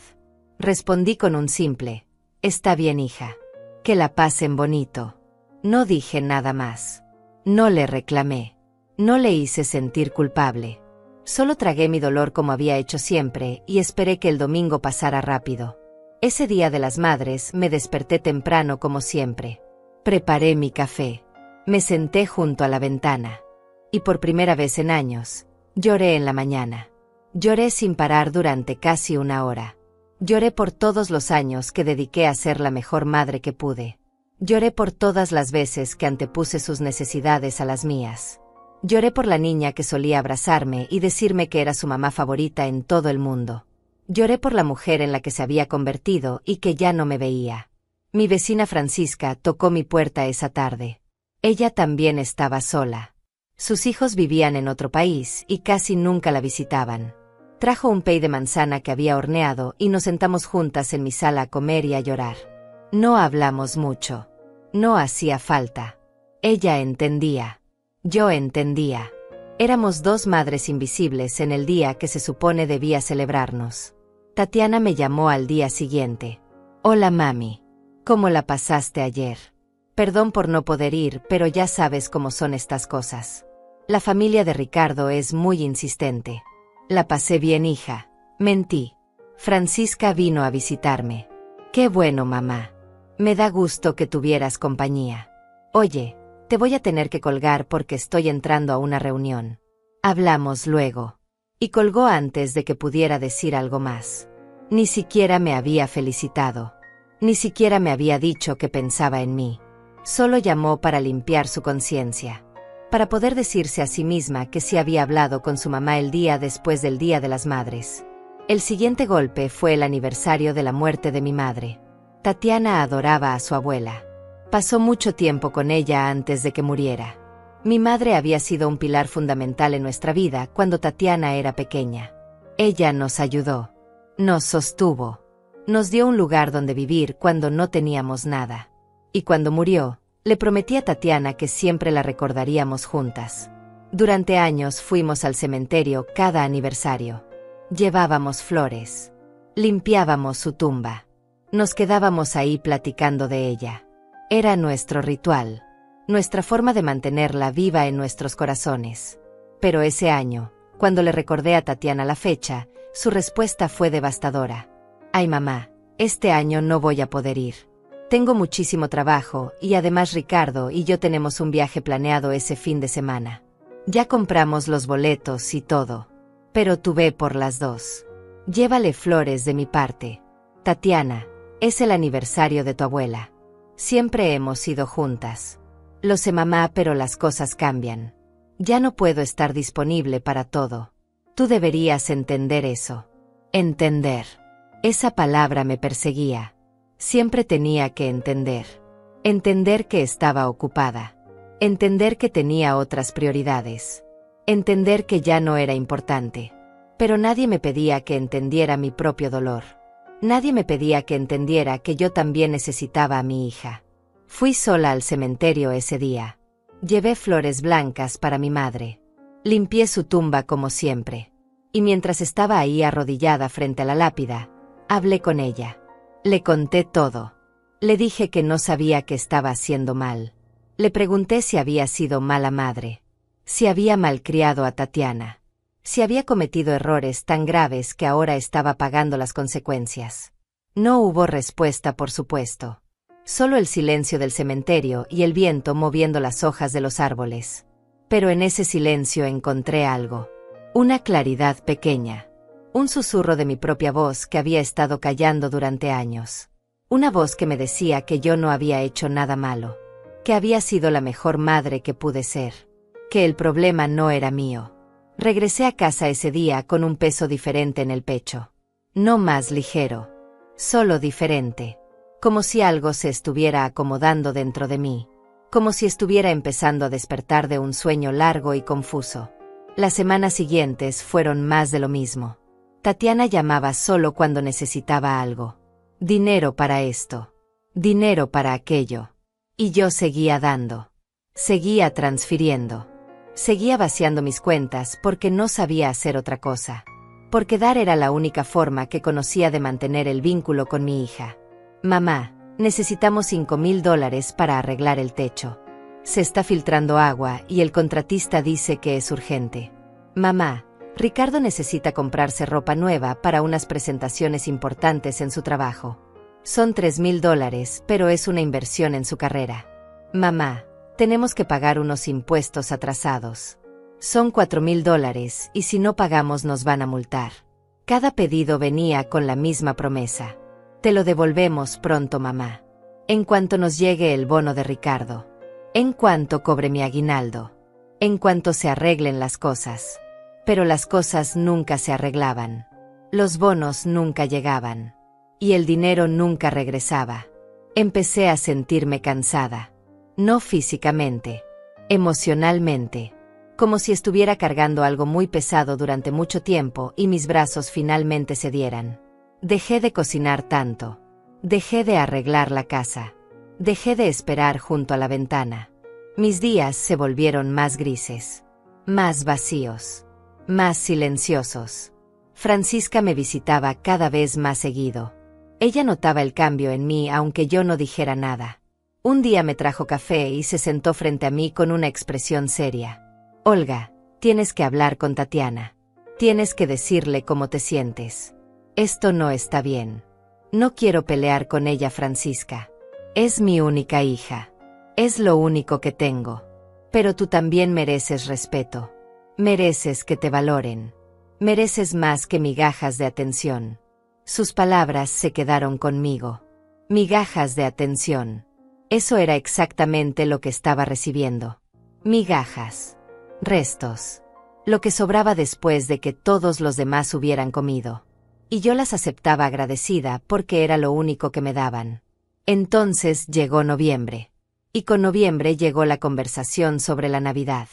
Respondí con un simple: está bien, hija. Que la pasen bonito. No dije nada más. No le reclamé. No le hice sentir culpable. Solo tragué mi dolor como había hecho siempre y esperé que el domingo pasara rápido. Ese día de las madres me desperté temprano como siempre. Preparé mi café. Me senté junto a la ventana. Y por primera vez en años, lloré en la mañana. Lloré sin parar durante casi una hora. Lloré por todos los años que dediqué a ser la mejor madre que pude. Lloré por todas las veces que antepuse sus necesidades a las mías. Lloré por la niña que solía abrazarme y decirme que era su mamá favorita en todo el mundo. Lloré por la mujer en la que se había convertido y que ya no me veía. Mi vecina Francisca tocó mi puerta esa tarde. Ella también estaba sola. Sus hijos vivían en otro país y casi nunca la visitaban. Trajo un pay de manzana que había horneado y nos sentamos juntas en mi sala a comer y a llorar. No hablamos mucho. No hacía falta. Ella entendía. Yo entendía. Éramos dos madres invisibles en el día que se supone debía celebrarnos. Tatiana me llamó al día siguiente. Hola, mami. ¿Cómo la pasaste ayer? Perdón por no poder ir, pero ya sabes cómo son estas cosas. La familia de Ricardo es muy insistente. La pasé bien, hija. Mentí. Francisca vino a visitarme. Qué bueno, mamá. Me da gusto que tuvieras compañía. Oye, te voy a tener que colgar porque estoy entrando a una reunión. Hablamos luego. Y colgó antes de que pudiera decir algo más. Ni siquiera me había felicitado. Ni siquiera me había dicho que pensaba en mí. Solo llamó para limpiar su conciencia. Para poder decirse a sí misma que sí había hablado con su mamá el día después del Día de las Madres. El siguiente golpe fue el aniversario de la muerte de mi madre. Tatiana adoraba a su abuela. Pasó mucho tiempo con ella antes de que muriera. Mi madre había sido un pilar fundamental en nuestra vida cuando Tatiana era pequeña. Ella nos ayudó. Nos sostuvo. Nos dio un lugar donde vivir cuando no teníamos nada. Y cuando murió, le prometí a Tatiana que siempre la recordaríamos juntas. Durante años fuimos al cementerio cada aniversario. Llevábamos flores. Limpiábamos su tumba. Nos quedábamos ahí platicando de ella. Era nuestro ritual. Nuestra forma de mantenerla viva en nuestros corazones. Pero ese año, cuando le recordé a Tatiana la fecha, su respuesta fue devastadora. Ay, mamá, este año no voy a poder ir. Tengo muchísimo trabajo y además Ricardo y yo tenemos un viaje planeado ese fin de semana. Ya compramos los boletos y todo. Pero tú ve por las dos. Llévale flores de mi parte. Tatiana, es el aniversario de tu abuela. Siempre hemos ido juntas. Lo sé, mamá, pero las cosas cambian. Ya no puedo estar disponible para todo. Tú deberías entender eso. Entender. Esa palabra me perseguía. Siempre tenía que entender. Entender que estaba ocupada. Entender que tenía otras prioridades. Entender que ya no era importante. Pero nadie me pedía que entendiera mi propio dolor. Nadie me pedía que entendiera que yo también necesitaba a mi hija. Fui sola al cementerio ese día. Llevé flores blancas para mi madre. Limpié su tumba como siempre. Y mientras estaba ahí arrodillada frente a la lápida, hablé con ella. Le conté todo. Le dije que no sabía que estaba haciendo mal. Le pregunté si había sido mala madre. Si había malcriado a Tatiana. Si había cometido errores tan graves que ahora estaba pagando las consecuencias. No hubo respuesta, por supuesto. Solo el silencio del cementerio y el viento moviendo las hojas de los árboles. Pero en ese silencio encontré algo. Una claridad pequeña. Un susurro de mi propia voz que había estado callando durante años. Una voz que me decía que yo no había hecho nada malo, que había sido la mejor madre que pude ser, que el problema no era mío. Regresé a casa ese día con un peso diferente en el pecho. No más ligero, solo diferente. Como si algo se estuviera acomodando dentro de mí. Como si estuviera empezando a despertar de un sueño largo y confuso. Las semanas siguientes fueron más de lo mismo. Tatiana llamaba solo cuando necesitaba algo. Dinero para esto. Dinero para aquello. Y yo seguía dando. Seguía transfiriendo. Seguía vaciando mis cuentas porque no sabía hacer otra cosa. Porque dar era la única forma que conocía de mantener el vínculo con mi hija. Mamá, necesitamos $5,000 para arreglar el techo. Se está filtrando agua y el contratista dice que es urgente. Mamá, Ricardo necesita comprarse ropa nueva para unas presentaciones importantes en su trabajo. Son $3,000, pero es una inversión en su carrera. Mamá, tenemos que pagar unos impuestos atrasados. Son $4,000 y si no pagamos nos van a multar. Cada pedido venía con la misma promesa. Te lo devolvemos pronto, mamá. En cuanto nos llegue el bono de Ricardo. En cuanto cobre mi aguinaldo. En cuanto se arreglen las cosas. Pero las cosas nunca se arreglaban. Los bonos nunca llegaban. Y el dinero nunca regresaba. Empecé a sentirme cansada. No físicamente. Emocionalmente. Como si estuviera cargando algo muy pesado durante mucho tiempo y mis brazos finalmente cedieran. Dejé de cocinar tanto. Dejé de arreglar la casa. Dejé de esperar junto a la ventana. Mis días se volvieron más grises. Más vacíos. Más silenciosos. Francisca me visitaba cada vez más seguido. Ella notaba el cambio en mí aunque yo no dijera nada. Un día me trajo café y se sentó frente a mí con una expresión seria. Olga, tienes que hablar con Tatiana. Tienes que decirle cómo te sientes. Esto no está bien. No quiero pelear con ella, Francisca. Es mi única hija. Es lo único que tengo. Pero tú también mereces respeto. Mereces que te valoren. Mereces más que migajas de atención. Sus palabras se quedaron conmigo. Migajas de atención. Eso era exactamente lo que estaba recibiendo. Migajas. Restos. Lo que sobraba después de que todos los demás hubieran comido. Y yo las aceptaba agradecida porque era lo único que me daban. Entonces llegó noviembre. Y con noviembre llegó la conversación sobre la Navidad.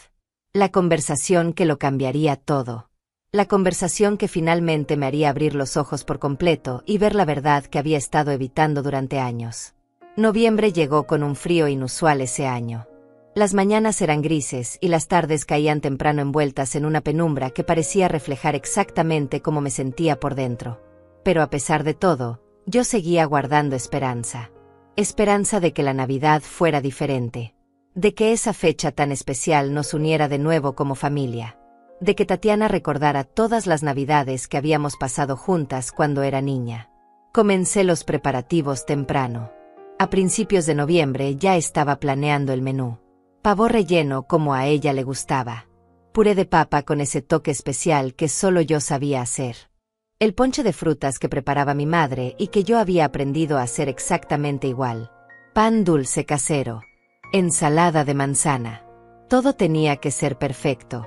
La conversación que lo cambiaría todo. La conversación que finalmente me haría abrir los ojos por completo y ver la verdad que había estado evitando durante años. Noviembre llegó con un frío inusual ese año. Las mañanas eran grises y las tardes caían temprano envueltas en una penumbra que parecía reflejar exactamente cómo me sentía por dentro. Pero a pesar de todo, yo seguía guardando esperanza. Esperanza de que la Navidad fuera diferente. De que esa fecha tan especial nos uniera de nuevo como familia. De que Tatiana recordara todas las Navidades que habíamos pasado juntas cuando era niña. Comencé los preparativos temprano. A principios de noviembre ya estaba planeando el menú. Pavo relleno como a ella le gustaba. Puré de papa con ese toque especial que solo yo sabía hacer. El ponche de frutas que preparaba mi madre y que yo había aprendido a hacer exactamente igual. Pan dulce casero. Ensalada de manzana. Todo tenía que ser perfecto.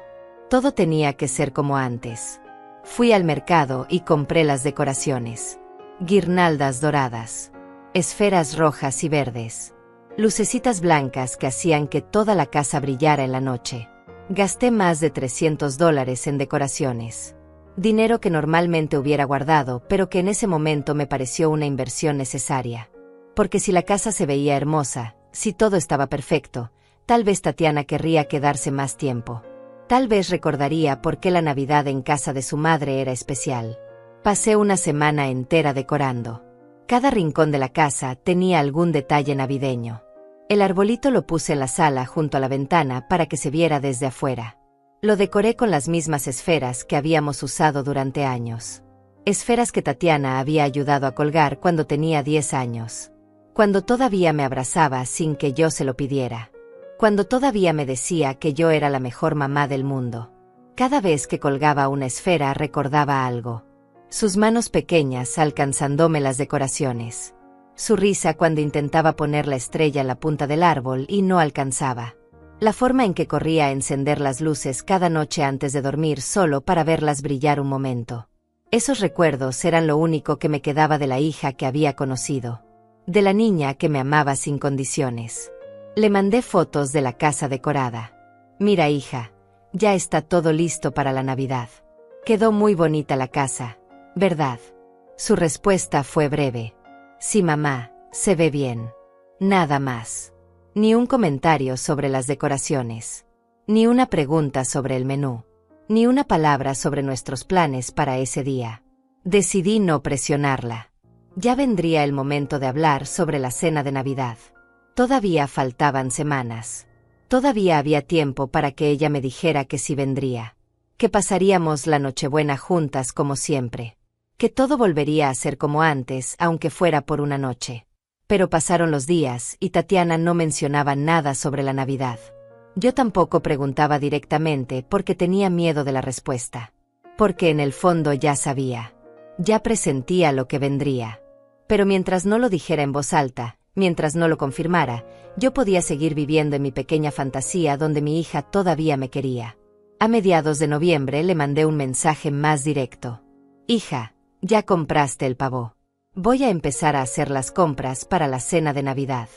Todo tenía que ser como antes. Fui al mercado y compré las decoraciones. Guirnaldas doradas. Esferas rojas y verdes. Lucecitas blancas que hacían que toda la casa brillara en la noche. Gasté más de $300 en decoraciones. Dinero que normalmente hubiera guardado, pero que en ese momento me pareció una inversión necesaria. Porque si la casa se veía hermosa, si todo estaba perfecto, tal vez Tatiana querría quedarse más tiempo. Tal vez recordaría por qué la Navidad en casa de su madre era especial. Pasé una semana entera decorando. Cada rincón de la casa tenía algún detalle navideño. El arbolito lo puse en la sala junto a la ventana para que se viera desde afuera. Lo decoré con las mismas esferas que habíamos usado durante años. Esferas que Tatiana había ayudado a colgar cuando tenía 10 años. Cuando todavía me abrazaba sin que yo se lo pidiera. Cuando todavía me decía que yo era la mejor mamá del mundo. Cada vez que colgaba una esfera recordaba algo. Sus manos pequeñas alcanzándome las decoraciones. Su risa cuando intentaba poner la estrella en la punta del árbol y no alcanzaba. La forma en que corría a encender las luces cada noche antes de dormir solo para verlas brillar un momento. Esos recuerdos eran lo único que me quedaba de la hija que había conocido. De la niña que me amaba sin condiciones. Le mandé fotos de la casa decorada. Mira, hija, ya está todo listo para la Navidad. Quedó muy bonita la casa, ¿verdad? Su respuesta fue breve. Sí, mamá, se ve bien. Nada más. Ni un comentario sobre las decoraciones. Ni una pregunta sobre el menú. Ni una palabra sobre nuestros planes para ese día. Decidí no presionarla. Ya vendría el momento de hablar sobre la cena de Navidad. Todavía faltaban semanas. Todavía había tiempo para que ella me dijera que sí vendría. Que pasaríamos la Nochebuena juntas como siempre. Que todo volvería a ser como antes, aunque fuera por una noche. Pero pasaron los días y Tatiana no mencionaba nada sobre la Navidad. Yo tampoco preguntaba directamente porque tenía miedo de la respuesta. Porque en el fondo ya sabía. Ya presentía lo que vendría. Pero mientras no lo dijera en voz alta, mientras no lo confirmara, yo podía seguir viviendo en mi pequeña fantasía donde mi hija todavía me quería. A mediados de noviembre le mandé un mensaje más directo. Hija, ya compraste el pavo. Voy a empezar a hacer las compras para la cena de Navidad.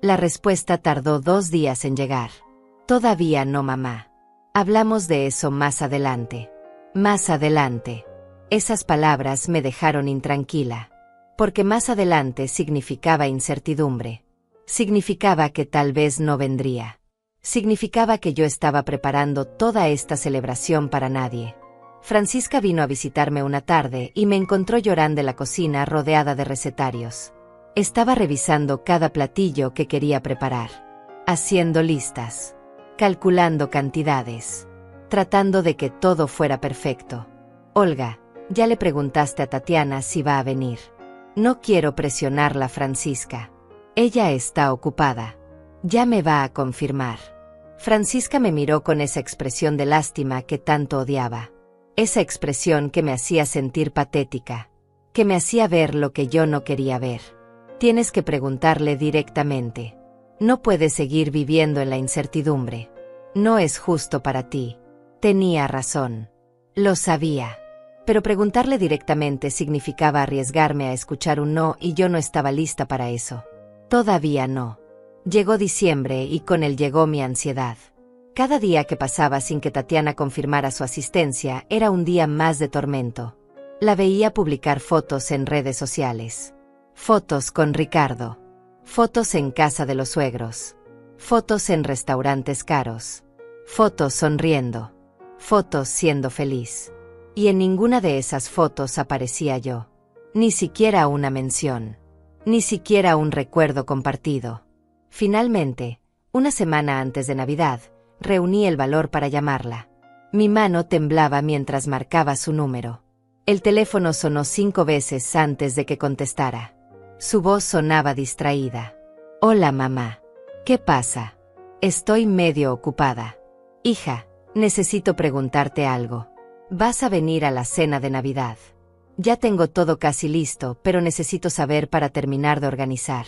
La respuesta tardó 2 días en llegar. Todavía no, mamá. Hablamos de eso más adelante. Más adelante. Esas palabras me dejaron intranquila. Porque más adelante significaba incertidumbre. Significaba que tal vez no vendría. Significaba que yo estaba preparando toda esta celebración para nadie. Francisca vino a visitarme una tarde y me encontró llorando en la cocina rodeada de recetarios. Estaba revisando cada platillo que quería preparar. Haciendo listas. Calculando cantidades. Tratando de que todo fuera perfecto. Olga, ya le preguntaste a Tatiana si va a venir. No quiero presionarla, Francisca. Ella está ocupada. Ya me va a confirmar. Francisca me miró con esa expresión de lástima que tanto odiaba. Esa expresión que me hacía sentir patética. Que me hacía ver lo que yo no quería ver. Tienes que preguntarle directamente. No puedes seguir viviendo en la incertidumbre. No es justo para ti. Tenía razón. Lo sabía. Pero preguntarle directamente significaba arriesgarme a escuchar un no y yo no estaba lista para eso. Todavía no. Llegó diciembre y con él llegó mi ansiedad. Cada día que pasaba sin que Tatiana confirmara su asistencia era un día más de tormento. La veía publicar fotos en redes sociales. Fotos con Ricardo. Fotos en casa de los suegros. Fotos en restaurantes caros. Fotos sonriendo. Fotos siendo feliz. Y en ninguna de esas fotos aparecía yo. Ni siquiera una mención. Ni siquiera un recuerdo compartido. Finalmente, una semana antes de Navidad, reuní el valor para llamarla. Mi mano temblaba mientras marcaba su número. El teléfono sonó 5 veces antes de que contestara. Su voz sonaba distraída. Hola, mamá. ¿Qué pasa? Estoy medio ocupada. Hija, necesito preguntarte algo. ¿Vas a venir a la cena de Navidad? Ya tengo todo casi listo, pero necesito saber para terminar de organizar.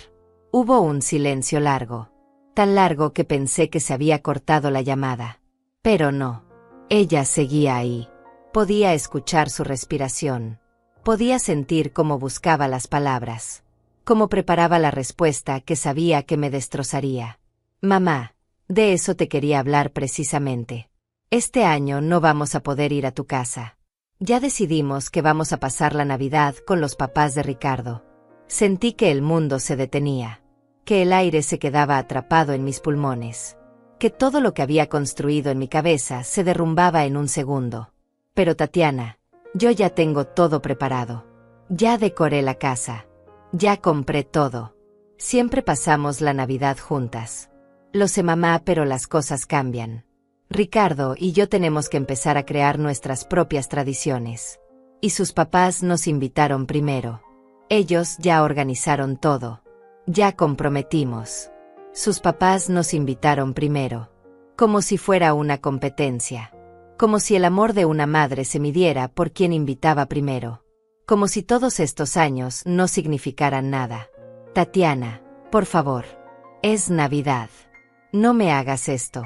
Hubo un silencio largo. Tan largo que pensé que se había cortado la llamada. Pero no. Ella seguía ahí. Podía escuchar su respiración. Podía sentir cómo buscaba las palabras. Cómo preparaba la respuesta que sabía que me destrozaría. Mamá, de eso te quería hablar precisamente. Este año no vamos a poder ir a tu casa. Ya decidimos que vamos a pasar la Navidad con los papás de Ricardo. Sentí que el mundo se detenía. Que el aire se quedaba atrapado en mis pulmones. Que todo lo que había construido en mi cabeza se derrumbaba en un segundo. Pero Tatiana, yo ya tengo todo preparado. Ya decoré la casa. Ya compré todo. Siempre pasamos la Navidad juntas. Lo sé, mamá, pero las cosas cambian. Ricardo y yo tenemos que empezar a crear nuestras propias tradiciones. Y sus papás nos invitaron primero. Ellos ya organizaron todo. Ya comprometimos. Sus papás nos invitaron primero. Como si fuera una competencia. Como si el amor de una madre se midiera por quien invitaba primero. Como si todos estos años no significaran nada. Tatiana, por favor. Es Navidad. No me hagas esto.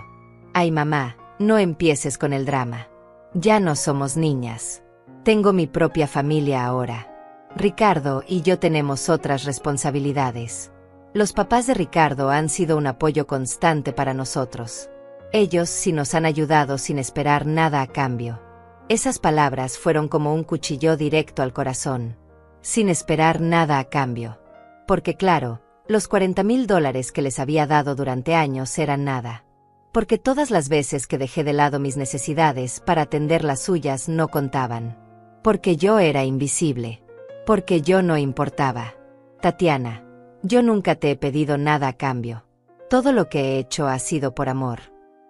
Ay, mamá, no empieces con el drama. Ya no somos niñas. Tengo mi propia familia ahora. Ricardo y yo tenemos otras responsabilidades. Los papás de Ricardo han sido un apoyo constante para nosotros. Ellos sí nos han ayudado sin esperar nada a cambio. Esas palabras fueron como un cuchillo directo al corazón. Sin esperar nada a cambio. Porque claro, los $40,000 que les había dado durante años eran nada. Porque todas las veces que dejé de lado mis necesidades para atender las suyas no contaban. Porque yo era invisible. Porque yo no importaba. Tatiana, yo nunca te he pedido nada a cambio. Todo lo que he hecho ha sido por amor.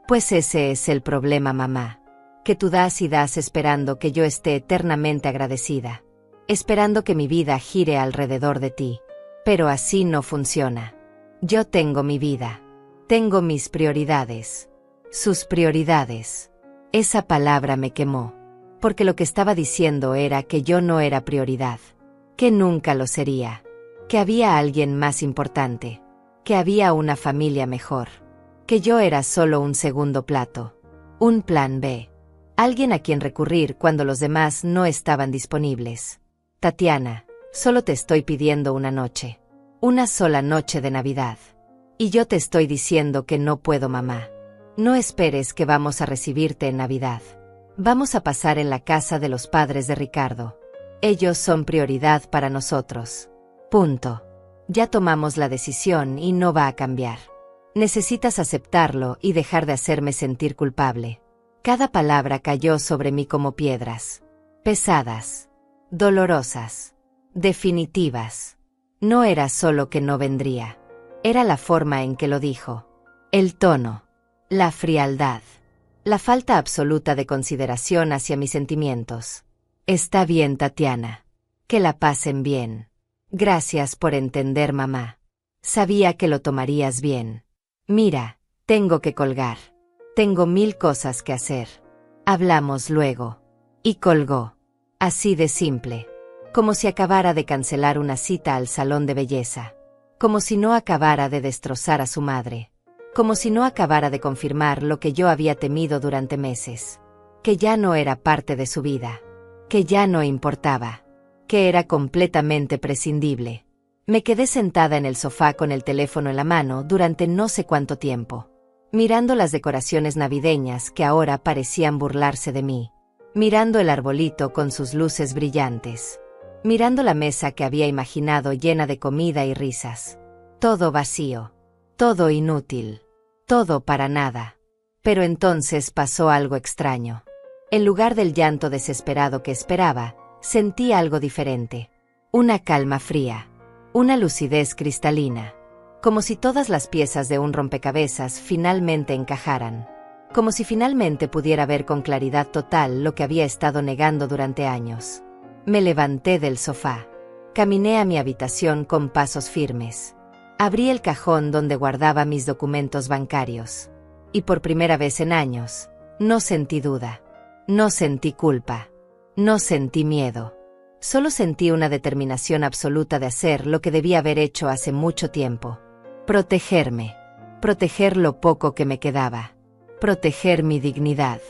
Pues ese es el problema, mamá. Que tú das y das esperando que yo esté eternamente agradecida. Esperando que mi vida gire alrededor de ti. Pero así no funciona. Yo tengo mi vida. Tengo mis prioridades. Sus prioridades. Esa palabra me quemó. Porque lo que estaba diciendo era que yo no era prioridad. Que nunca lo sería. Que había alguien más importante. Que había una familia mejor. Que yo era solo un segundo plato. Un plan B. Alguien a quien recurrir cuando los demás no estaban disponibles. Tatiana, solo te estoy pidiendo una noche. Una sola noche de Navidad. Y yo te estoy diciendo que no puedo, mamá. No esperes que vamos a recibirte en Navidad. Vamos a pasar en la casa de los padres de Ricardo. Ellos son prioridad para nosotros. Punto. Ya tomamos la decisión y no va a cambiar. Necesitas aceptarlo y dejar de hacerme sentir culpable. Cada palabra cayó sobre mí como piedras. Pesadas. Dolorosas. Definitivas. No era solo que no vendría. Era la forma en que lo dijo. El tono. La frialdad. La falta absoluta de consideración hacia mis sentimientos. Está bien, Tatiana. Que la pasen bien. Gracias por entender, mamá. Sabía que lo tomarías bien. Mira, tengo que colgar. Tengo 1000 cosas que hacer. Hablamos luego. Y colgó. Así de simple. Como si acabara de cancelar una cita al salón de belleza. Como si no acabara de destrozar a su madre. Como si no acabara de confirmar lo que yo había temido durante meses. Que ya no era parte de su vida. Que ya no importaba. Que era completamente prescindible. Me quedé sentada en el sofá con el teléfono en la mano durante no sé cuánto tiempo. Mirando las decoraciones navideñas que ahora parecían burlarse de mí. Mirando el arbolito con sus luces brillantes. Mirando la mesa que había imaginado llena de comida y risas. Todo vacío. Todo inútil. Todo para nada. Pero entonces pasó algo extraño. En lugar del llanto desesperado que esperaba, sentí algo diferente. Una calma fría. Una lucidez cristalina. Como si todas las piezas de un rompecabezas finalmente encajaran. Como si finalmente pudiera ver con claridad total lo que había estado negando durante años. Me levanté del sofá. Caminé a mi habitación con pasos firmes. Abrí el cajón donde guardaba mis documentos bancarios. Y por primera vez en años, no sentí duda. No sentí culpa. No sentí miedo. Solo sentí una determinación absoluta de hacer lo que debía haber hecho hace mucho tiempo. Protegerme. Proteger lo poco que me quedaba. Proteger mi dignidad.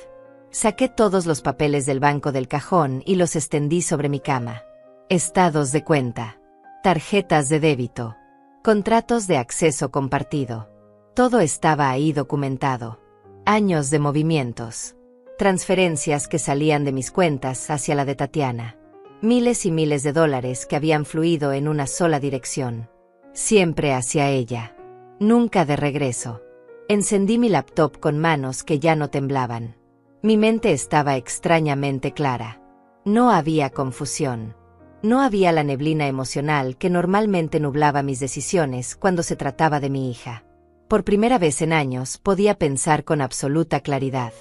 Saqué todos los papeles del banco del cajón y los extendí sobre mi cama. Estados de cuenta. Tarjetas de débito. Contratos de acceso compartido. Todo estaba ahí documentado. Años de movimientos. Transferencias que salían de mis cuentas hacia la de Tatiana. Miles y miles de dólares que habían fluido en una sola dirección. Siempre hacia ella. Nunca de regreso. Encendí mi laptop con manos que ya no temblaban. Mi mente estaba extrañamente clara. No había confusión. No había la neblina emocional que normalmente nublaba mis decisiones cuando se trataba de mi hija. Por primera vez en años podía pensar con absoluta claridad.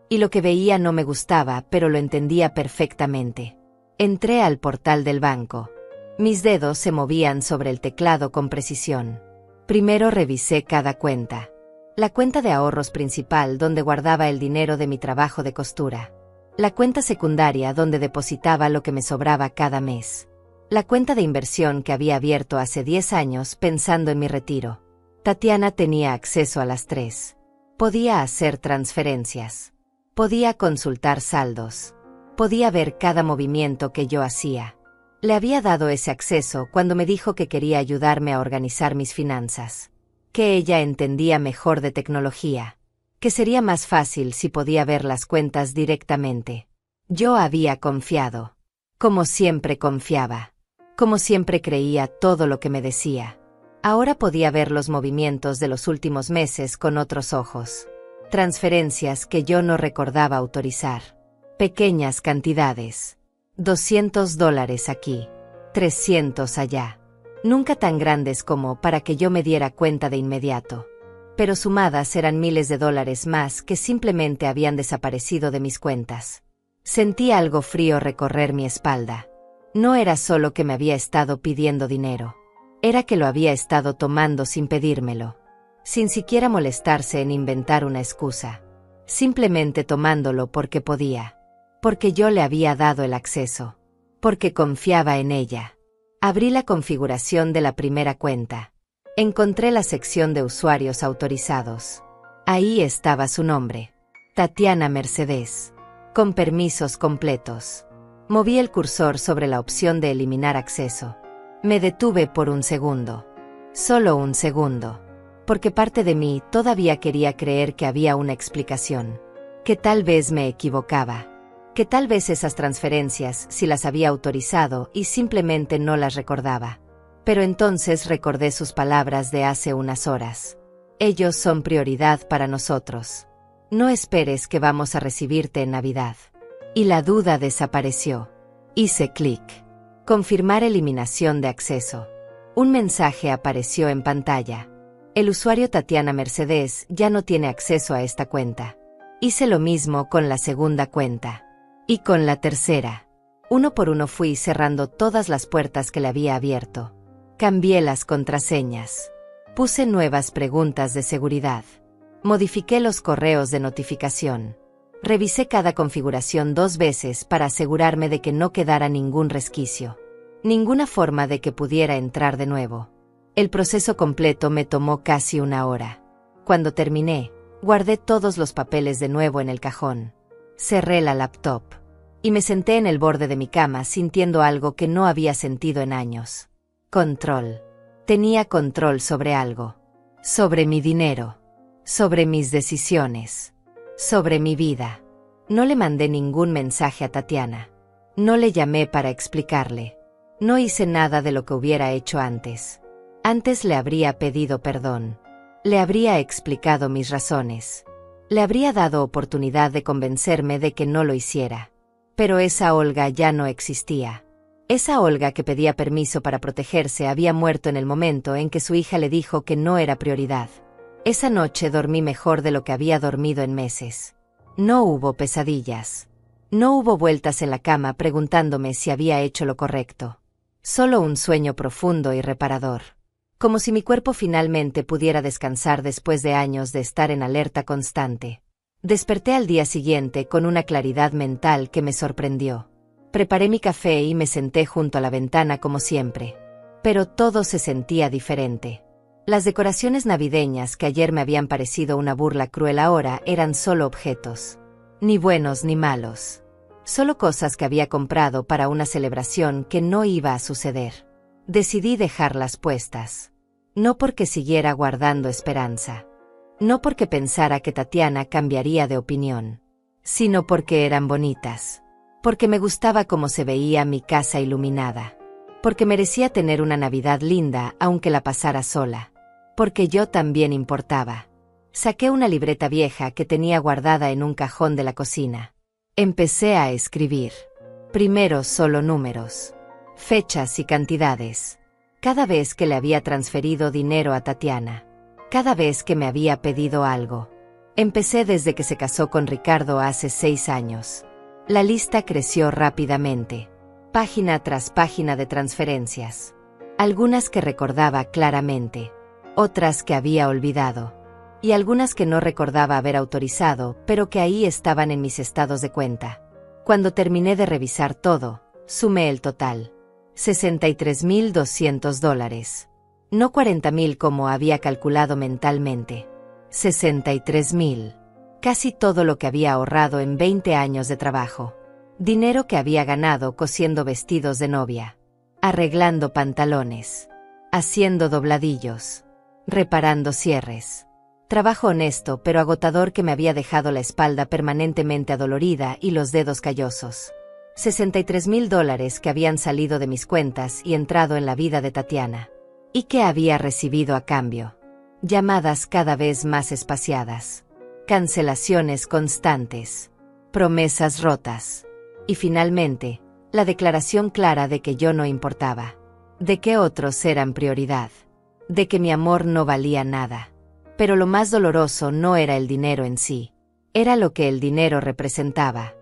Y lo que veía no me gustaba, pero lo entendía perfectamente. Entré al portal del banco. Mis dedos se movían sobre el teclado con precisión. Primero revisé cada cuenta. La cuenta de ahorros principal donde guardaba el dinero de mi trabajo de costura. La cuenta secundaria donde depositaba lo que me sobraba cada mes. La cuenta de inversión que había abierto hace 10 años pensando en mi retiro. Tatiana tenía acceso a las 3. Podía hacer transferencias. Podía consultar saldos. Podía ver cada movimiento que yo hacía. Le había dado ese acceso cuando me dijo que quería ayudarme a organizar mis finanzas. Que ella entendía mejor de tecnología. Que sería más fácil si podía ver las cuentas directamente. Yo había confiado. Como siempre confiaba. Como siempre creía todo lo que me decía. Ahora podía ver los movimientos de los últimos meses con otros ojos. Transferencias que yo no recordaba autorizar. Pequeñas cantidades. $200 aquí. 300 allá. Nunca tan grandes como para que yo me diera cuenta de inmediato. Pero sumadas eran miles de dólares más que simplemente habían desaparecido de mis cuentas. Sentí algo frío recorrer mi espalda. No era solo que me había estado pidiendo dinero. Era que lo había estado tomando sin pedírmelo. Sin siquiera molestarse en inventar una excusa. Simplemente tomándolo porque podía. Porque yo le había dado el acceso. Porque confiaba en ella. Abrí la configuración de la primera cuenta. Encontré la sección de usuarios autorizados. Ahí estaba su nombre. Tatiana Mercedes. Con permisos completos. Moví el cursor sobre la opción de eliminar acceso. Me detuve por un segundo. Solo un segundo. Porque parte de mí todavía quería creer que había una explicación. Que tal vez me equivocaba. Que tal vez esas transferencias sí las había autorizado y simplemente no las recordaba. Pero entonces recordé sus palabras de hace unas horas. Ellos son prioridad para nosotros. No esperes que vamos a recibirte en Navidad. Y la duda desapareció. Hice clic. Confirmar eliminación de acceso. Un mensaje apareció en pantalla. El usuario Tatiana Mercedes ya no tiene acceso a esta cuenta. Hice lo mismo con la segunda cuenta. Y con la tercera. Uno por uno fui cerrando todas las puertas que le había abierto. Cambié las contraseñas. Puse nuevas preguntas de seguridad. Modifiqué los correos de notificación. Revisé cada configuración 2 veces para asegurarme de que no quedara ningún resquicio. Ninguna forma de que pudiera entrar de nuevo. El proceso completo me tomó casi 1 hora. Cuando terminé, guardé todos los papeles de nuevo en el cajón. Cerré la laptop. Y me senté en el borde de mi cama sintiendo algo que no había sentido en años. Control. Tenía control sobre algo. Sobre mi dinero. Sobre mis decisiones. Sobre mi vida. No le mandé ningún mensaje a Tatiana. No le llamé para explicarle. No hice nada de lo que hubiera hecho antes. Antes le habría pedido perdón. Le habría explicado mis razones. Le habría dado oportunidad de convencerme de que no lo hiciera. Pero esa Olga ya no existía. Esa Olga que pedía permiso para protegerse había muerto en el momento en que su hija le dijo que no era prioridad. Esa noche dormí mejor de lo que había dormido en meses. No hubo pesadillas. No hubo vueltas en la cama preguntándome si había hecho lo correcto. Solo un sueño profundo y reparador. Como si mi cuerpo finalmente pudiera descansar después de años de estar en alerta constante. Desperté al día siguiente con una claridad mental que me sorprendió. Preparé mi café y me senté junto a la ventana como siempre. Pero todo se sentía diferente. Las decoraciones navideñas que ayer me habían parecido una burla cruel ahora eran solo objetos. Ni buenos ni malos. Solo cosas que había comprado para una celebración que no iba a suceder. Decidí dejarlas puestas. No porque siguiera guardando esperanza. No porque pensara que Tatiana cambiaría de opinión. Sino porque eran bonitas. Porque me gustaba cómo se veía mi casa iluminada. Porque merecía tener una Navidad linda aunque la pasara sola. Porque yo también importaba. Saqué una libreta vieja que tenía guardada en un cajón de la cocina. Empecé a escribir. Primero solo números. Fechas y cantidades. Cada vez que le había transferido dinero a Tatiana. Cada vez que me había pedido algo. Empecé desde que se casó con Ricardo hace 6 años. La lista creció rápidamente. Página tras página de transferencias. Algunas que recordaba claramente. Otras que había olvidado. Y algunas que no recordaba haber autorizado, pero que ahí estaban en mis estados de cuenta. Cuando terminé de revisar todo, sumé el total. $63.200. No 40.000 como había calculado mentalmente. 63.000. Casi todo lo que había ahorrado en 20 años de trabajo. Dinero que había ganado cosiendo vestidos de novia, arreglando pantalones, haciendo dobladillos, reparando cierres. Trabajo honesto pero agotador que me había dejado la espalda permanentemente adolorida y los dedos callosos. $63.000 que habían salido de mis cuentas y entrado en la vida de Tatiana. ¿Y que había recibido a cambio? Llamadas cada vez más espaciadas. Cancelaciones constantes. Promesas rotas. Y finalmente, la declaración clara de que yo no importaba. De que otros eran prioridad. De que mi amor no valía nada. Pero lo más doloroso no era el dinero en sí. Era lo que el dinero representaba.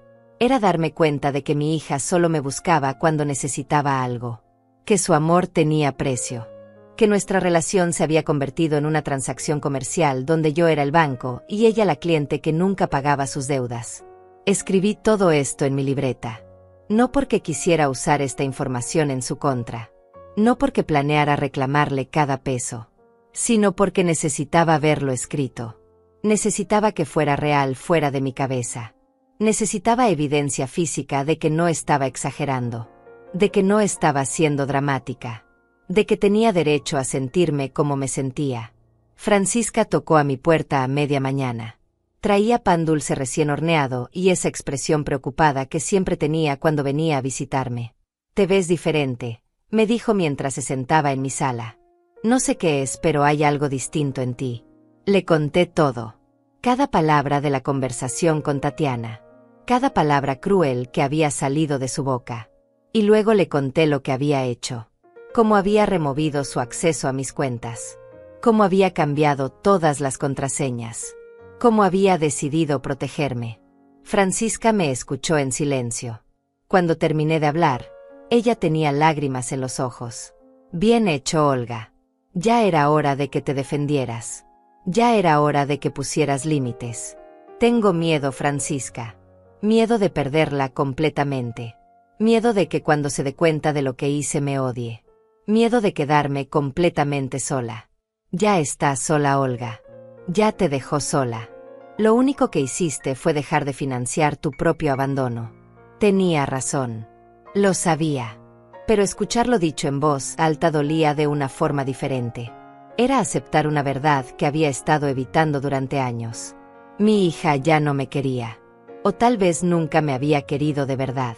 Era darme cuenta de que mi hija solo me buscaba cuando necesitaba algo. Que su amor tenía precio. Que nuestra relación se había convertido en una transacción comercial donde yo era el banco y ella la cliente que nunca pagaba sus deudas. Escribí todo esto en mi libreta. No porque quisiera usar esta información en su contra. No porque planeara reclamarle cada peso. Sino porque necesitaba verlo escrito. Necesitaba que fuera real fuera de mi cabeza. Necesitaba evidencia física de que no estaba exagerando. De que no estaba siendo dramática. De que tenía derecho a sentirme como me sentía. Francisca tocó a mi puerta a media mañana. Traía pan dulce recién horneado y esa expresión preocupada que siempre tenía cuando venía a visitarme. «Te ves diferente», me dijo mientras se sentaba en mi sala. «No sé qué es, pero hay algo distinto en ti». Le conté todo. Cada palabra de la conversación con Tatiana. Cada palabra cruel que había salido de su boca. Y luego le conté lo que había hecho. Cómo había removido su acceso a mis cuentas. Cómo había cambiado todas las contraseñas. Cómo había decidido protegerme. Francisca me escuchó en silencio. Cuando terminé de hablar, ella tenía lágrimas en los ojos. «Bien hecho, Olga. Ya era hora de que te defendieras. Ya era hora de que pusieras límites. Tengo miedo, Francisca. Miedo de perderla completamente. Miedo de que cuando se dé cuenta de lo que hice me odie. Miedo de quedarme completamente sola». «Ya estás sola, Olga. Ya te dejó sola. Lo único que hiciste fue dejar de financiar tu propio abandono». Tenía razón. Lo sabía. Pero escucharlo dicho en voz alta dolía de una forma diferente. Era aceptar una verdad que había estado evitando durante años. Mi hija ya no me quería. O tal vez nunca me había querido de verdad.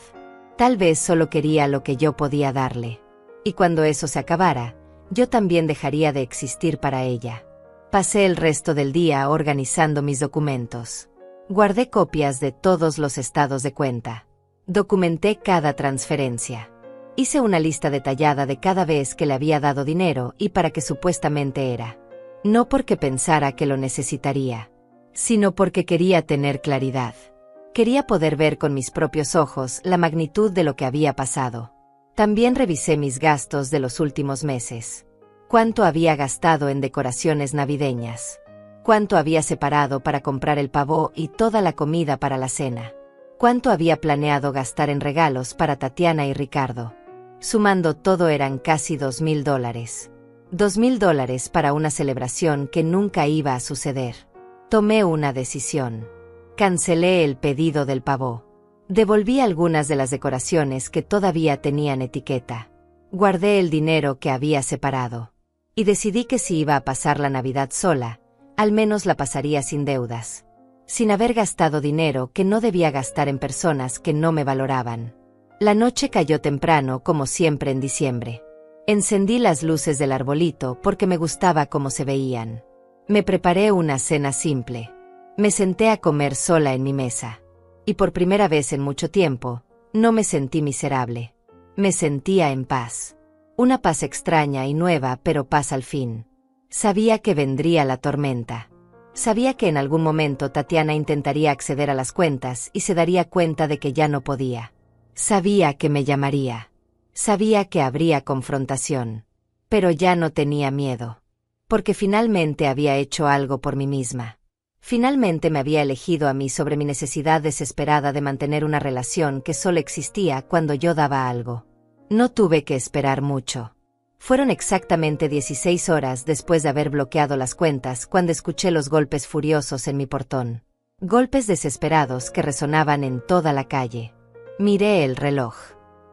Tal vez solo quería lo que yo podía darle. Y cuando eso se acabara, yo también dejaría de existir para ella. Pasé el resto del día organizando mis documentos. Guardé copias de todos los estados de cuenta. Documenté cada transferencia. Hice una lista detallada de cada vez que le había dado dinero y para qué supuestamente era. No porque pensara que lo necesitaría, sino porque quería tener claridad. Quería poder ver con mis propios ojos la magnitud de lo que había pasado. También revisé mis gastos de los últimos meses. Cuánto había gastado en decoraciones navideñas. Cuánto había separado para comprar el pavó y toda la comida para la cena. Cuánto había planeado gastar en regalos para Tatiana y Ricardo. Sumando todo eran casi $2.000. $2.000 para una celebración que nunca iba a suceder. Tomé una decisión. Cancelé el pedido del pavó. Devolví algunas de las decoraciones que todavía tenían etiqueta. Guardé el dinero que había separado. Y decidí que si iba a pasar la Navidad sola, al menos la pasaría sin deudas. Sin haber gastado dinero que no debía gastar en personas que no me valoraban. La noche cayó temprano como siempre en diciembre. Encendí las luces del arbolito porque me gustaba cómo se veían. Me preparé una cena simple. Me senté a comer sola en mi mesa. Y por primera vez en mucho tiempo, no me sentí miserable. Me sentía en paz. Una paz extraña y nueva, pero paz al fin. Sabía que vendría la tormenta. Sabía que en algún momento Tatiana intentaría acceder a las cuentas y se daría cuenta de que ya no podía. Sabía que me llamaría. Sabía que habría confrontación. Pero ya no tenía miedo. Porque finalmente había hecho algo por mí misma. Finalmente me había elegido a mí sobre mi necesidad desesperada de mantener una relación que solo existía cuando yo daba algo. No tuve que esperar mucho. Fueron exactamente 16 horas después de haber bloqueado las cuentas cuando escuché los golpes furiosos en mi portón. Golpes desesperados que resonaban en toda la calle. Miré el reloj.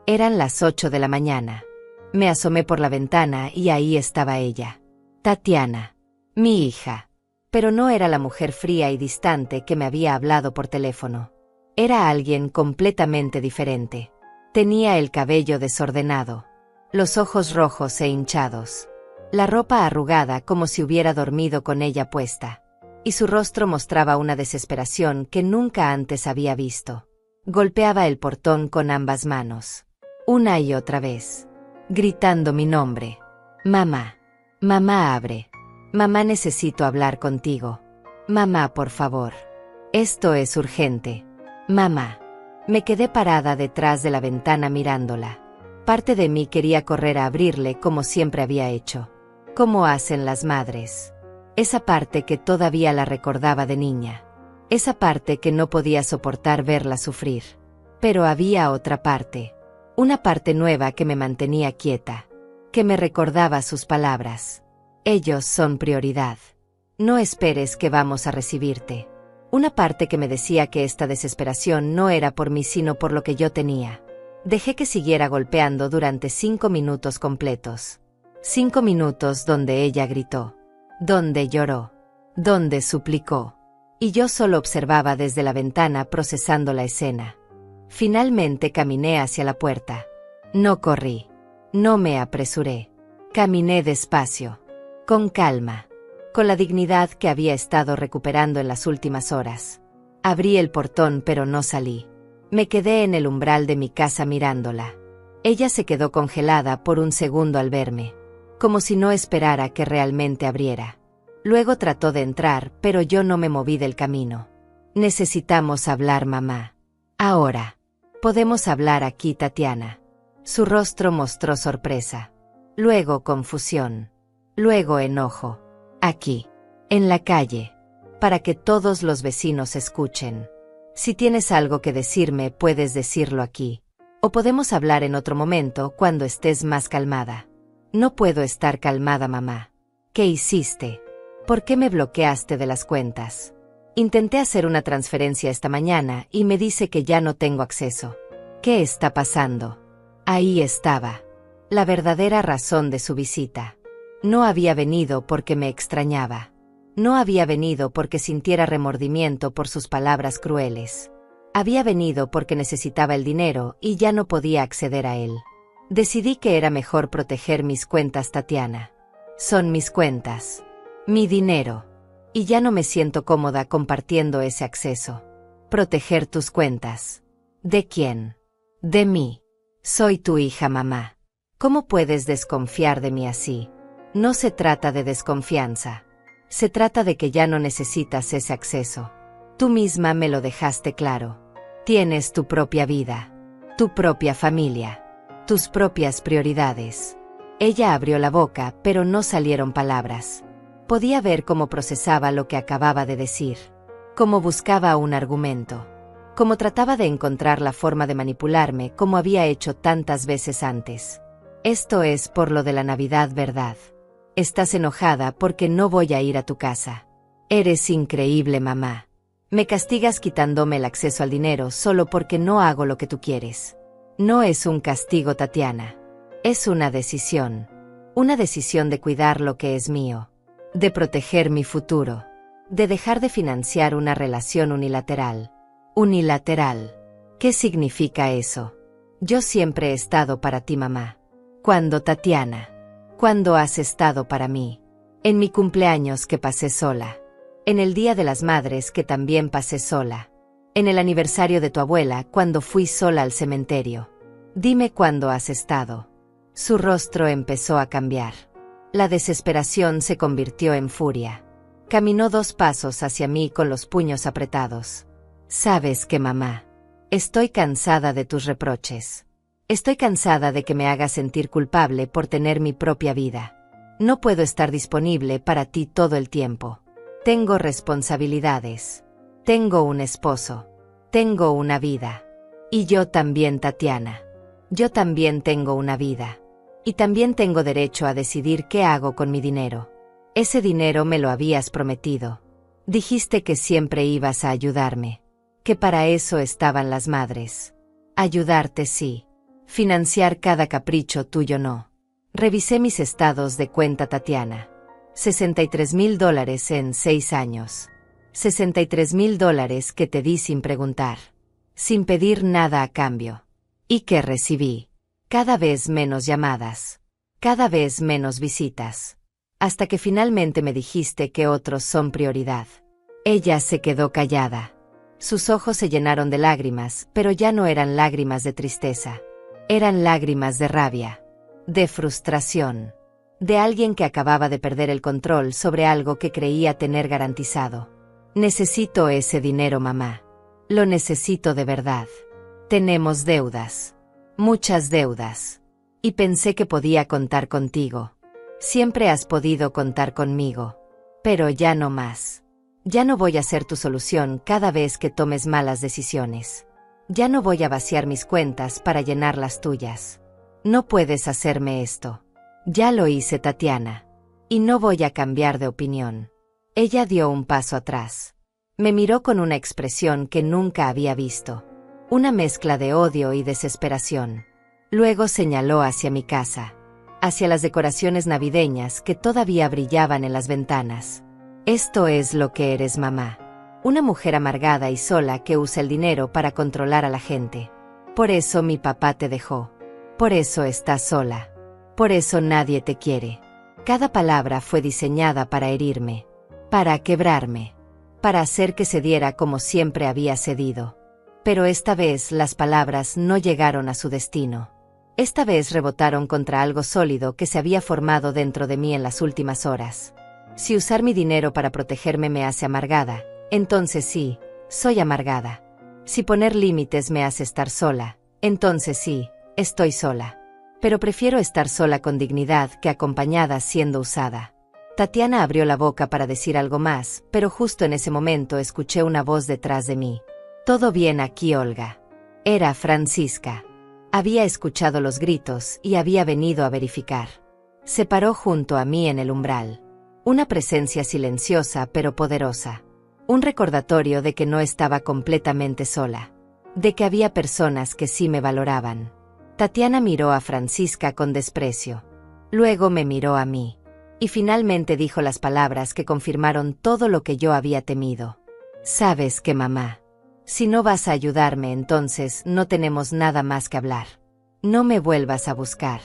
Eran las 8 de la mañana. Me asomé por la ventana y ahí estaba ella. Tatiana. Mi hija. Pero no era la mujer fría y distante que me había hablado por teléfono. Era alguien completamente diferente. Tenía el cabello desordenado, los ojos rojos e hinchados, la ropa arrugada como si hubiera dormido con ella puesta, y su rostro mostraba una desesperación que nunca antes había visto. Golpeaba el portón con ambas manos, una y otra vez, gritando mi nombre. Mamá. Mamá, abre. Mamá, necesito hablar contigo. Mamá, por favor. Esto es urgente. Mamá. Me quedé parada detrás de la ventana mirándola. Parte de mí quería correr a abrirle como siempre había hecho. Como hacen las madres. Esa parte que todavía la recordaba de niña. Esa parte que no podía soportar verla sufrir. Pero había otra parte. Una parte nueva que me mantenía quieta. Que me recordaba sus palabras. Ellos son prioridad. No esperes que vamos a recibirte. Una parte que me decía que esta desesperación no era por mí sino por lo que yo tenía. Dejé que siguiera golpeando durante 5 minutos completos. 5 minutos donde ella gritó, donde lloró, donde suplicó. Y yo solo observaba desde la ventana procesando la escena. Finalmente caminé hacia la puerta. No corrí. No me apresuré. Caminé despacio. Con calma. Con la dignidad que había estado recuperando en las últimas horas. Abrí el portón pero no salí. Me quedé en el umbral de mi casa mirándola. Ella se quedó congelada por un segundo al verme, como si no esperara que realmente abriera. Luego trató de entrar, pero yo no me moví del camino. Necesitamos hablar, mamá. Ahora. Podemos hablar aquí, Tatiana. Su rostro mostró sorpresa. Luego confusión. Luego enojo. Aquí, en la calle, para que todos los vecinos escuchen. Si tienes algo que decirme, puedes decirlo aquí. O podemos hablar en otro momento cuando estés más calmada. No puedo estar calmada, mamá. ¿Qué hiciste? ¿Por qué me bloqueaste de las cuentas? Intenté hacer una transferencia esta mañana y me dice que ya no tengo acceso. ¿Qué está pasando? Ahí estaba. La verdadera razón de su visita. No había venido porque me extrañaba. No había venido porque sintiera remordimiento por sus palabras crueles. Había venido porque necesitaba el dinero y ya no podía acceder a él. Decidí que era mejor proteger mis cuentas, Tatiana. Son mis cuentas. Mi dinero. Y ya no me siento cómoda compartiendo ese acceso. Proteger tus cuentas. ¿De quién? De mí. Soy tu hija, mamá. ¿Cómo puedes desconfiar de mí así? No se trata de desconfianza. Se trata de que ya no necesitas ese acceso. Tú misma me lo dejaste claro. Tienes tu propia vida, tu propia familia, tus propias prioridades. Ella abrió la boca, pero no salieron palabras. Podía ver cómo procesaba lo que acababa de decir, cómo buscaba un argumento, cómo trataba de encontrar la forma de manipularme como había hecho tantas veces antes. Esto es por lo de la Navidad, ¿verdad? Estás enojada porque no voy a ir a tu casa. Eres increíble, mamá. Me castigas quitándome el acceso al dinero solo porque no hago lo que tú quieres. No es un castigo, Tatiana. Es una decisión. Una decisión de cuidar lo que es mío. De proteger mi futuro. De dejar de financiar una relación unilateral. Unilateral. ¿Qué significa eso? Yo siempre he estado para ti, mamá. ¿Cuándo, Tatiana? ¿Cuándo has estado para mí? En mi cumpleaños que pasé sola. En el Día de las Madres que también pasé sola. En el aniversario de tu abuela cuando fui sola al cementerio. Dime cuándo has estado. Su rostro empezó a cambiar. La desesperación se convirtió en furia. Caminó 2 pasos hacia mí con los puños apretados. ¿Sabes qué, mamá? Estoy cansada de tus reproches. Estoy cansada de que me hagas sentir culpable por tener mi propia vida. No puedo estar disponible para ti todo el tiempo. Tengo responsabilidades. Tengo un esposo. Tengo una vida. Y yo también, Tatiana. Yo también tengo una vida. Y también tengo derecho a decidir qué hago con mi dinero. Ese dinero me lo habías prometido. Dijiste que siempre ibas a ayudarme. Que para eso estaban las madres. Ayudarte sí. Financiar cada capricho tuyo no. Revisé mis estados de cuenta, Tatiana. $63,000 en 6 años. $63,000 que te di sin preguntar. Sin pedir nada a cambio. ¿Y qué recibí? Cada vez menos llamadas. Cada vez menos visitas. Hasta que finalmente me dijiste que otros son prioridad. Ella se quedó callada. Sus ojos se llenaron de lágrimas, pero ya no eran lágrimas de tristeza. Eran lágrimas de rabia. De frustración. De alguien que acababa de perder el control sobre algo que creía tener garantizado. Necesito ese dinero, mamá. Lo necesito de verdad. Tenemos deudas. Muchas deudas. Y pensé que podía contar contigo. Siempre has podido contar conmigo. Pero ya no más. Ya no voy a ser tu solución cada vez que tomes malas decisiones. Ya no voy a vaciar mis cuentas para llenar las tuyas. No puedes hacerme esto. Ya lo hice, Tatiana. Y no voy a cambiar de opinión. Ella dio un paso atrás. Me miró con una expresión que nunca había visto. Una mezcla de odio y desesperación. Luego señaló hacia mi casa. Hacia las decoraciones navideñas que todavía brillaban en las ventanas. Esto es lo que eres, mamá. Una mujer amargada y sola que usa el dinero para controlar a la gente. Por eso mi papá te dejó. Por eso estás sola. Por eso nadie te quiere. Cada palabra fue diseñada para herirme. Para quebrarme. Para hacer que cediera como siempre había cedido. Pero esta vez las palabras no llegaron a su destino. Esta vez rebotaron contra algo sólido que se había formado dentro de mí en las últimas horas. Si usar mi dinero para protegerme me hace amargada, entonces sí, soy amargada. Si poner límites me hace estar sola, entonces sí, estoy sola. Pero prefiero estar sola con dignidad que acompañada siendo usada. Tatiana abrió la boca para decir algo más, pero justo en ese momento escuché una voz detrás de mí. «Todo bien aquí, Olga». Era Francisca. Había escuchado los gritos y había venido a verificar. Se paró junto a mí en el umbral. Una presencia silenciosa pero poderosa. Un recordatorio de que no estaba completamente sola. De que había personas que sí me valoraban. Tatiana miró a Francisca con desprecio. Luego me miró a mí. Y finalmente dijo las palabras que confirmaron todo lo que yo había temido. «¿Sabes qué, mamá? Si no vas a ayudarme, entonces no tenemos nada más que hablar. No me vuelvas a buscar.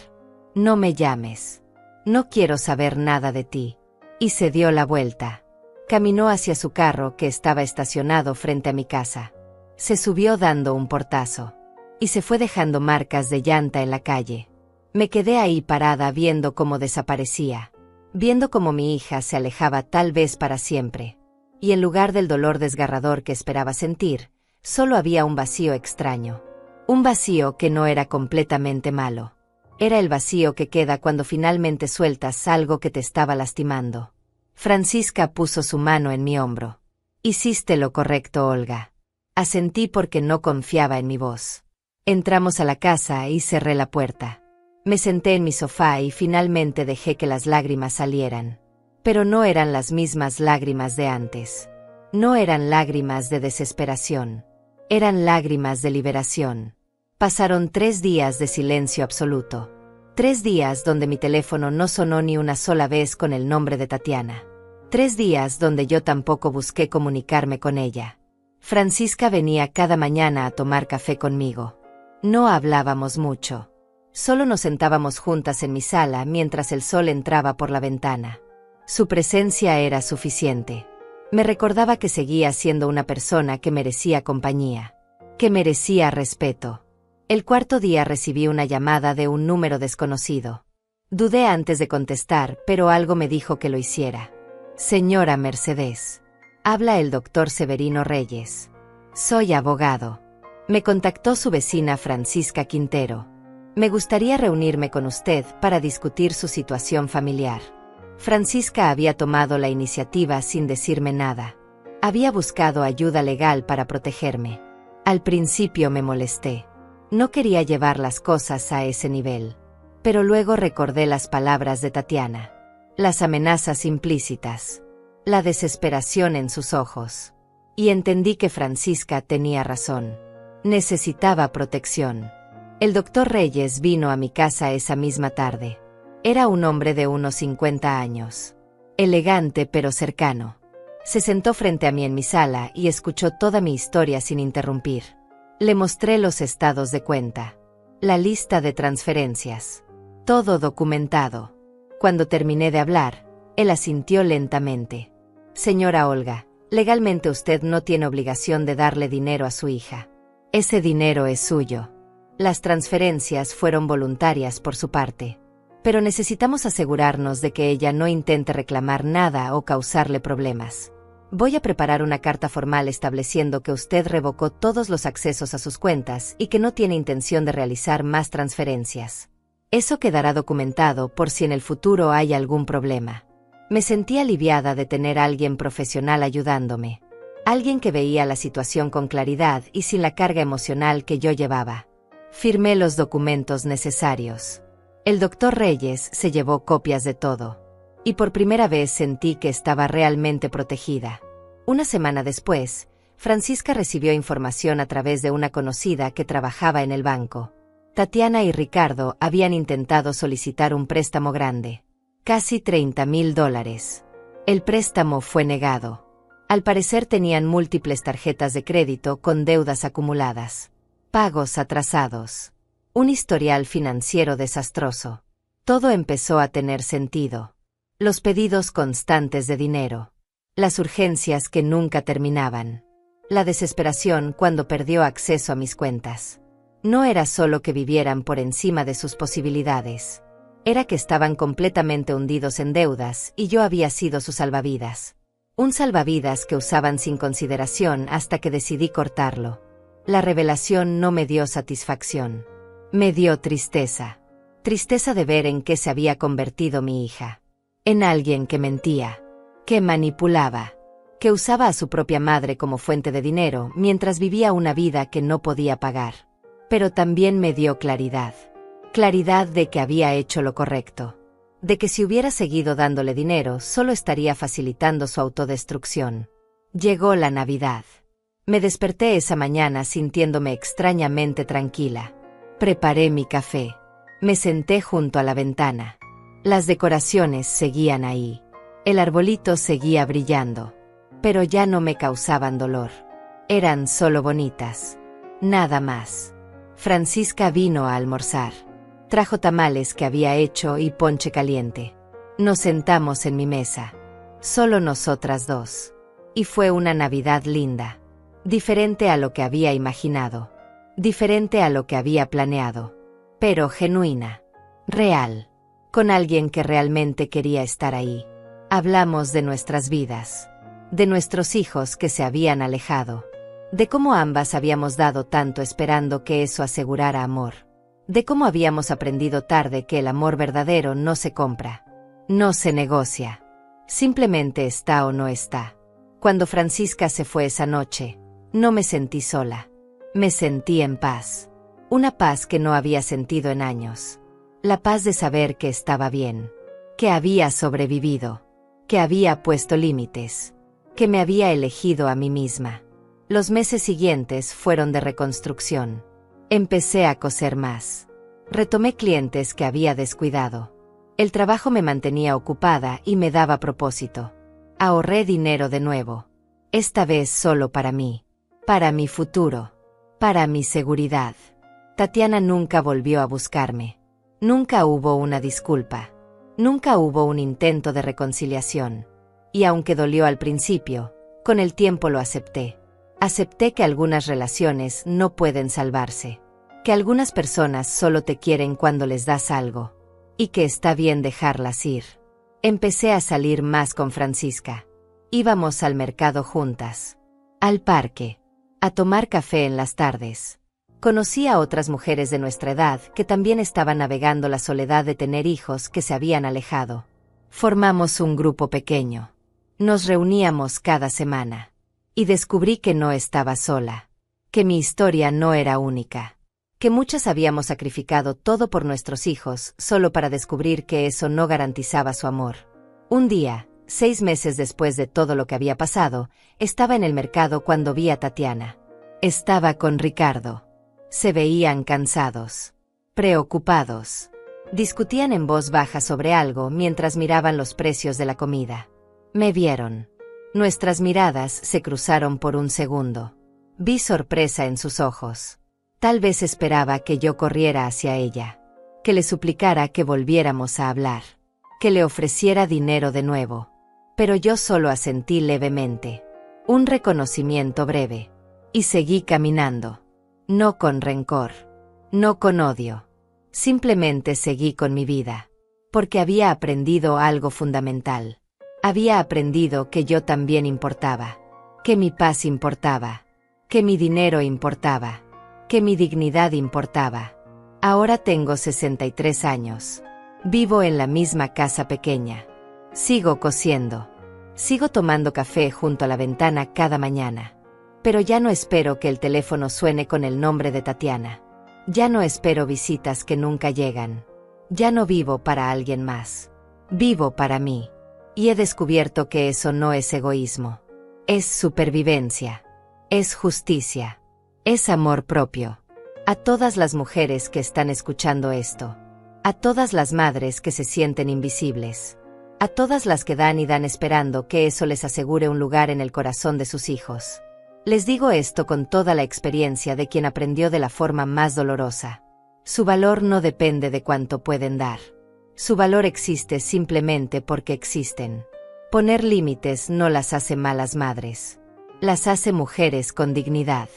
No me llames. No quiero saber nada de ti». Y se dio la vuelta. Caminó hacia su carro que estaba estacionado frente a mi casa. Se subió dando un portazo. Y se fue dejando marcas de llanta en la calle. Me quedé ahí parada viendo cómo desaparecía. Viendo cómo mi hija se alejaba tal vez para siempre. Y en lugar del dolor desgarrador que esperaba sentir, solo había un vacío extraño. Un vacío que no era completamente malo. Era el vacío que queda cuando finalmente sueltas algo que te estaba lastimando. Francisca puso su mano en mi hombro. «Hiciste lo correcto, Olga». Asentí porque no confiaba en mi voz. Entramos a la casa y cerré la puerta. Me senté en mi sofá y finalmente dejé que las lágrimas salieran. Pero no eran las mismas lágrimas de antes. No eran lágrimas de desesperación. Eran lágrimas de liberación. Pasaron 3 días de silencio absoluto. 3 días donde mi teléfono no sonó ni una sola vez con el nombre de Tatiana. 3 días donde yo tampoco busqué comunicarme con ella. Francisca venía cada mañana a tomar café conmigo. No hablábamos mucho. Solo nos sentábamos juntas en mi sala mientras el sol entraba por la ventana. Su presencia era suficiente. Me recordaba que seguía siendo una persona que merecía compañía. Que merecía respeto. El 4.º día recibí una llamada de un número desconocido. Dudé antes de contestar, pero algo me dijo que lo hiciera. «Señora Mercedes. Habla el doctor Severino Reyes. Soy abogado. Me contactó su vecina Francisca Quintero. Me gustaría reunirme con usted para discutir su situación familiar». Francisca había tomado la iniciativa sin decirme nada. Había buscado ayuda legal para protegerme. Al principio me molesté. No quería llevar las cosas a ese nivel. Pero luego recordé las palabras de Tatiana. Las amenazas implícitas. La desesperación en sus ojos. Y entendí que Francisca tenía razón. Necesitaba protección. El doctor Reyes vino a mi casa esa misma tarde. Era un hombre de unos 50 años. Elegante pero cercano. Se sentó frente a mí en mi sala y escuchó toda mi historia sin interrumpir. Le mostré los estados de cuenta. La lista de transferencias. Todo documentado. Cuando terminé de hablar, él asintió lentamente. Señora Olga, legalmente usted no tiene obligación de darle dinero a su hija. Ese dinero es suyo. Las transferencias fueron voluntarias por su parte. Pero necesitamos asegurarnos de que ella no intente reclamar nada o causarle problemas. Voy a preparar una carta formal estableciendo que usted revocó todos los accesos a sus cuentas y que no tiene intención de realizar más transferencias. Eso quedará documentado por si en el futuro hay algún problema. Me sentí aliviada de tener a alguien profesional ayudándome. Alguien que veía la situación con claridad y sin la carga emocional que yo llevaba. Firmé los documentos necesarios. El doctor Reyes se llevó copias de todo. Y por primera vez sentí que estaba realmente protegida. Una semana después, Francisca recibió información a través de una conocida que trabajaba en el banco. Tatiana y Ricardo habían intentado solicitar un préstamo grande. Casi $30,000. El préstamo fue negado. Al parecer tenían múltiples tarjetas de crédito con deudas acumuladas. Pagos atrasados. Un historial financiero desastroso. Todo empezó a tener sentido. Los pedidos constantes de dinero. Las urgencias que nunca terminaban. La desesperación cuando perdió acceso a mis cuentas. No era solo que vivieran por encima de sus posibilidades. Era que estaban completamente hundidos en deudas y yo había sido su salvavidas. Un salvavidas que usaban sin consideración hasta que decidí cortarlo. La revelación no me dio satisfacción. Me dio tristeza. Tristeza de ver en qué se había convertido mi hija. En alguien que mentía, que manipulaba, que usaba a su propia madre como fuente de dinero mientras vivía una vida que no podía pagar. Pero también me dio claridad. Claridad de que había hecho lo correcto. De que si hubiera seguido dándole dinero solo estaría facilitando su autodestrucción. Llegó la Navidad. Me desperté esa mañana sintiéndome extrañamente tranquila. Preparé mi café. Me senté junto a la ventana. Las decoraciones seguían ahí. El arbolito seguía brillando. Pero ya no me causaban dolor. Eran solo bonitas. Nada más. Francisca vino a almorzar. Trajo tamales que había hecho y ponche caliente. Nos sentamos en mi mesa. Solo nosotras dos. Y fue una Navidad linda. Diferente a lo que había imaginado. Diferente a lo que había planeado. Pero genuina. Real. Con alguien que realmente quería estar ahí. Hablamos de nuestras vidas. De nuestros hijos que se habían alejado. De cómo ambas habíamos dado tanto esperando que eso asegurara amor. De cómo habíamos aprendido tarde que el amor verdadero no se compra. No se negocia. Simplemente está o no está. Cuando Francisca se fue esa noche, no me sentí sola. Me sentí en paz. Una paz que no había sentido en años. La paz de saber que estaba bien, que había sobrevivido, que había puesto límites, que me había elegido a mí misma. Los meses siguientes fueron de reconstrucción. Empecé a coser más. Retomé clientes que había descuidado. El trabajo me mantenía ocupada y me daba propósito. Ahorré dinero de nuevo. Esta vez solo para mí. Para mi futuro. Para mi seguridad. Tatiana nunca volvió a buscarme. Nunca hubo una disculpa. Nunca hubo un intento de reconciliación. Y aunque dolió al principio, con el tiempo lo acepté. Acepté que algunas relaciones no pueden salvarse. Que algunas personas solo te quieren cuando les das algo. Y que está bien dejarlas ir. Empecé a salir más con Francisca. Íbamos al mercado juntas. Al parque. A tomar café en las tardes. Conocí a otras mujeres de nuestra edad que también estaban navegando la soledad de tener hijos que se habían alejado. Formamos un grupo pequeño. Nos reuníamos cada semana. Y descubrí que no estaba sola. Que mi historia no era única. que muchas habíamos sacrificado todo por nuestros hijos solo para descubrir que eso no garantizaba su amor. Un día, 6 meses después de todo lo que había pasado, estaba en el mercado cuando vi a Tatiana. Estaba con Ricardo. Se veían cansados, preocupados. Discutían en voz baja sobre algo mientras miraban los precios de la comida. Me vieron. Nuestras miradas se cruzaron por un segundo. Vi sorpresa en sus ojos. Tal vez esperaba que yo corriera hacia ella, que le suplicara que volviéramos a hablar, que le ofreciera dinero de nuevo. Pero yo solo asentí levemente. Un reconocimiento breve. Y seguí caminando. No con rencor. No con odio. Simplemente seguí con mi vida. Porque había aprendido algo fundamental. Había aprendido que yo también importaba. Que mi paz importaba. Que mi dinero importaba. Que mi dignidad importaba. Ahora tengo 63 años. Vivo en la misma casa pequeña. Sigo cosiendo. Sigo tomando café junto a la ventana cada mañana. Pero ya no espero que el teléfono suene con el nombre de Tatiana. Ya no espero visitas que nunca llegan. Ya no vivo para alguien más. Vivo para mí. Y he descubierto que eso no es egoísmo. Es supervivencia. Es justicia. Es amor propio. A todas las mujeres que están escuchando esto. A todas las madres que se sienten invisibles. A todas las que dan y dan esperando que eso les asegure un lugar en el corazón de sus hijos. Les digo esto con toda la experiencia de quien aprendió de la forma más dolorosa. Su valor no depende de cuánto pueden dar. Su valor existe simplemente porque existen. Poner límites no las hace malas madres. Las hace mujeres con dignidad.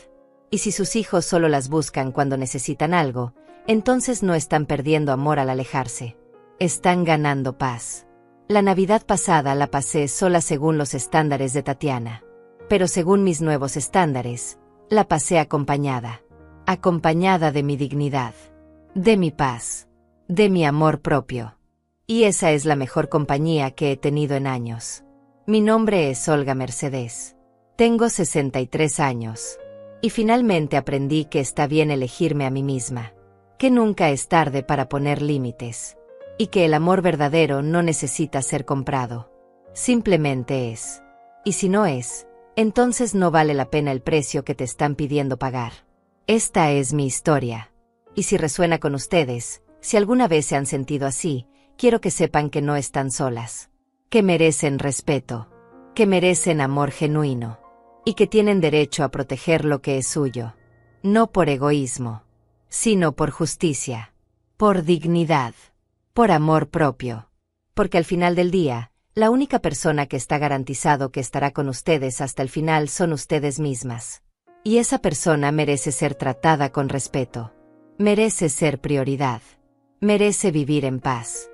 Y si sus hijos solo las buscan cuando necesitan algo, entonces no están perdiendo amor al alejarse. Están ganando paz. La Navidad pasada la pasé sola según los estándares de Tatiana. Pero según mis nuevos estándares, la pasé acompañada. Acompañada de mi dignidad. De mi paz. De mi amor propio. Y esa es la mejor compañía que he tenido en años. Mi nombre es Olga Mercedes. Tengo 63 años. Y finalmente aprendí que está bien elegirme a mí misma. Que nunca es tarde para poner límites. Y que el amor verdadero no necesita ser comprado. Simplemente es. Y si no es, entonces no vale la pena el precio que te están pidiendo pagar. Esta es mi historia. Y si resuena con ustedes, si alguna vez se han sentido así, quiero que sepan que no están solas. Que merecen respeto. Que merecen amor genuino. Y que tienen derecho a proteger lo que es suyo. No por egoísmo, sino por justicia. Por dignidad. Por amor propio. Porque al final del día, la única persona que está garantizado que estará con ustedes hasta el final son ustedes mismas. Y esa persona merece ser tratada con respeto. Merece ser prioridad. Merece vivir en paz.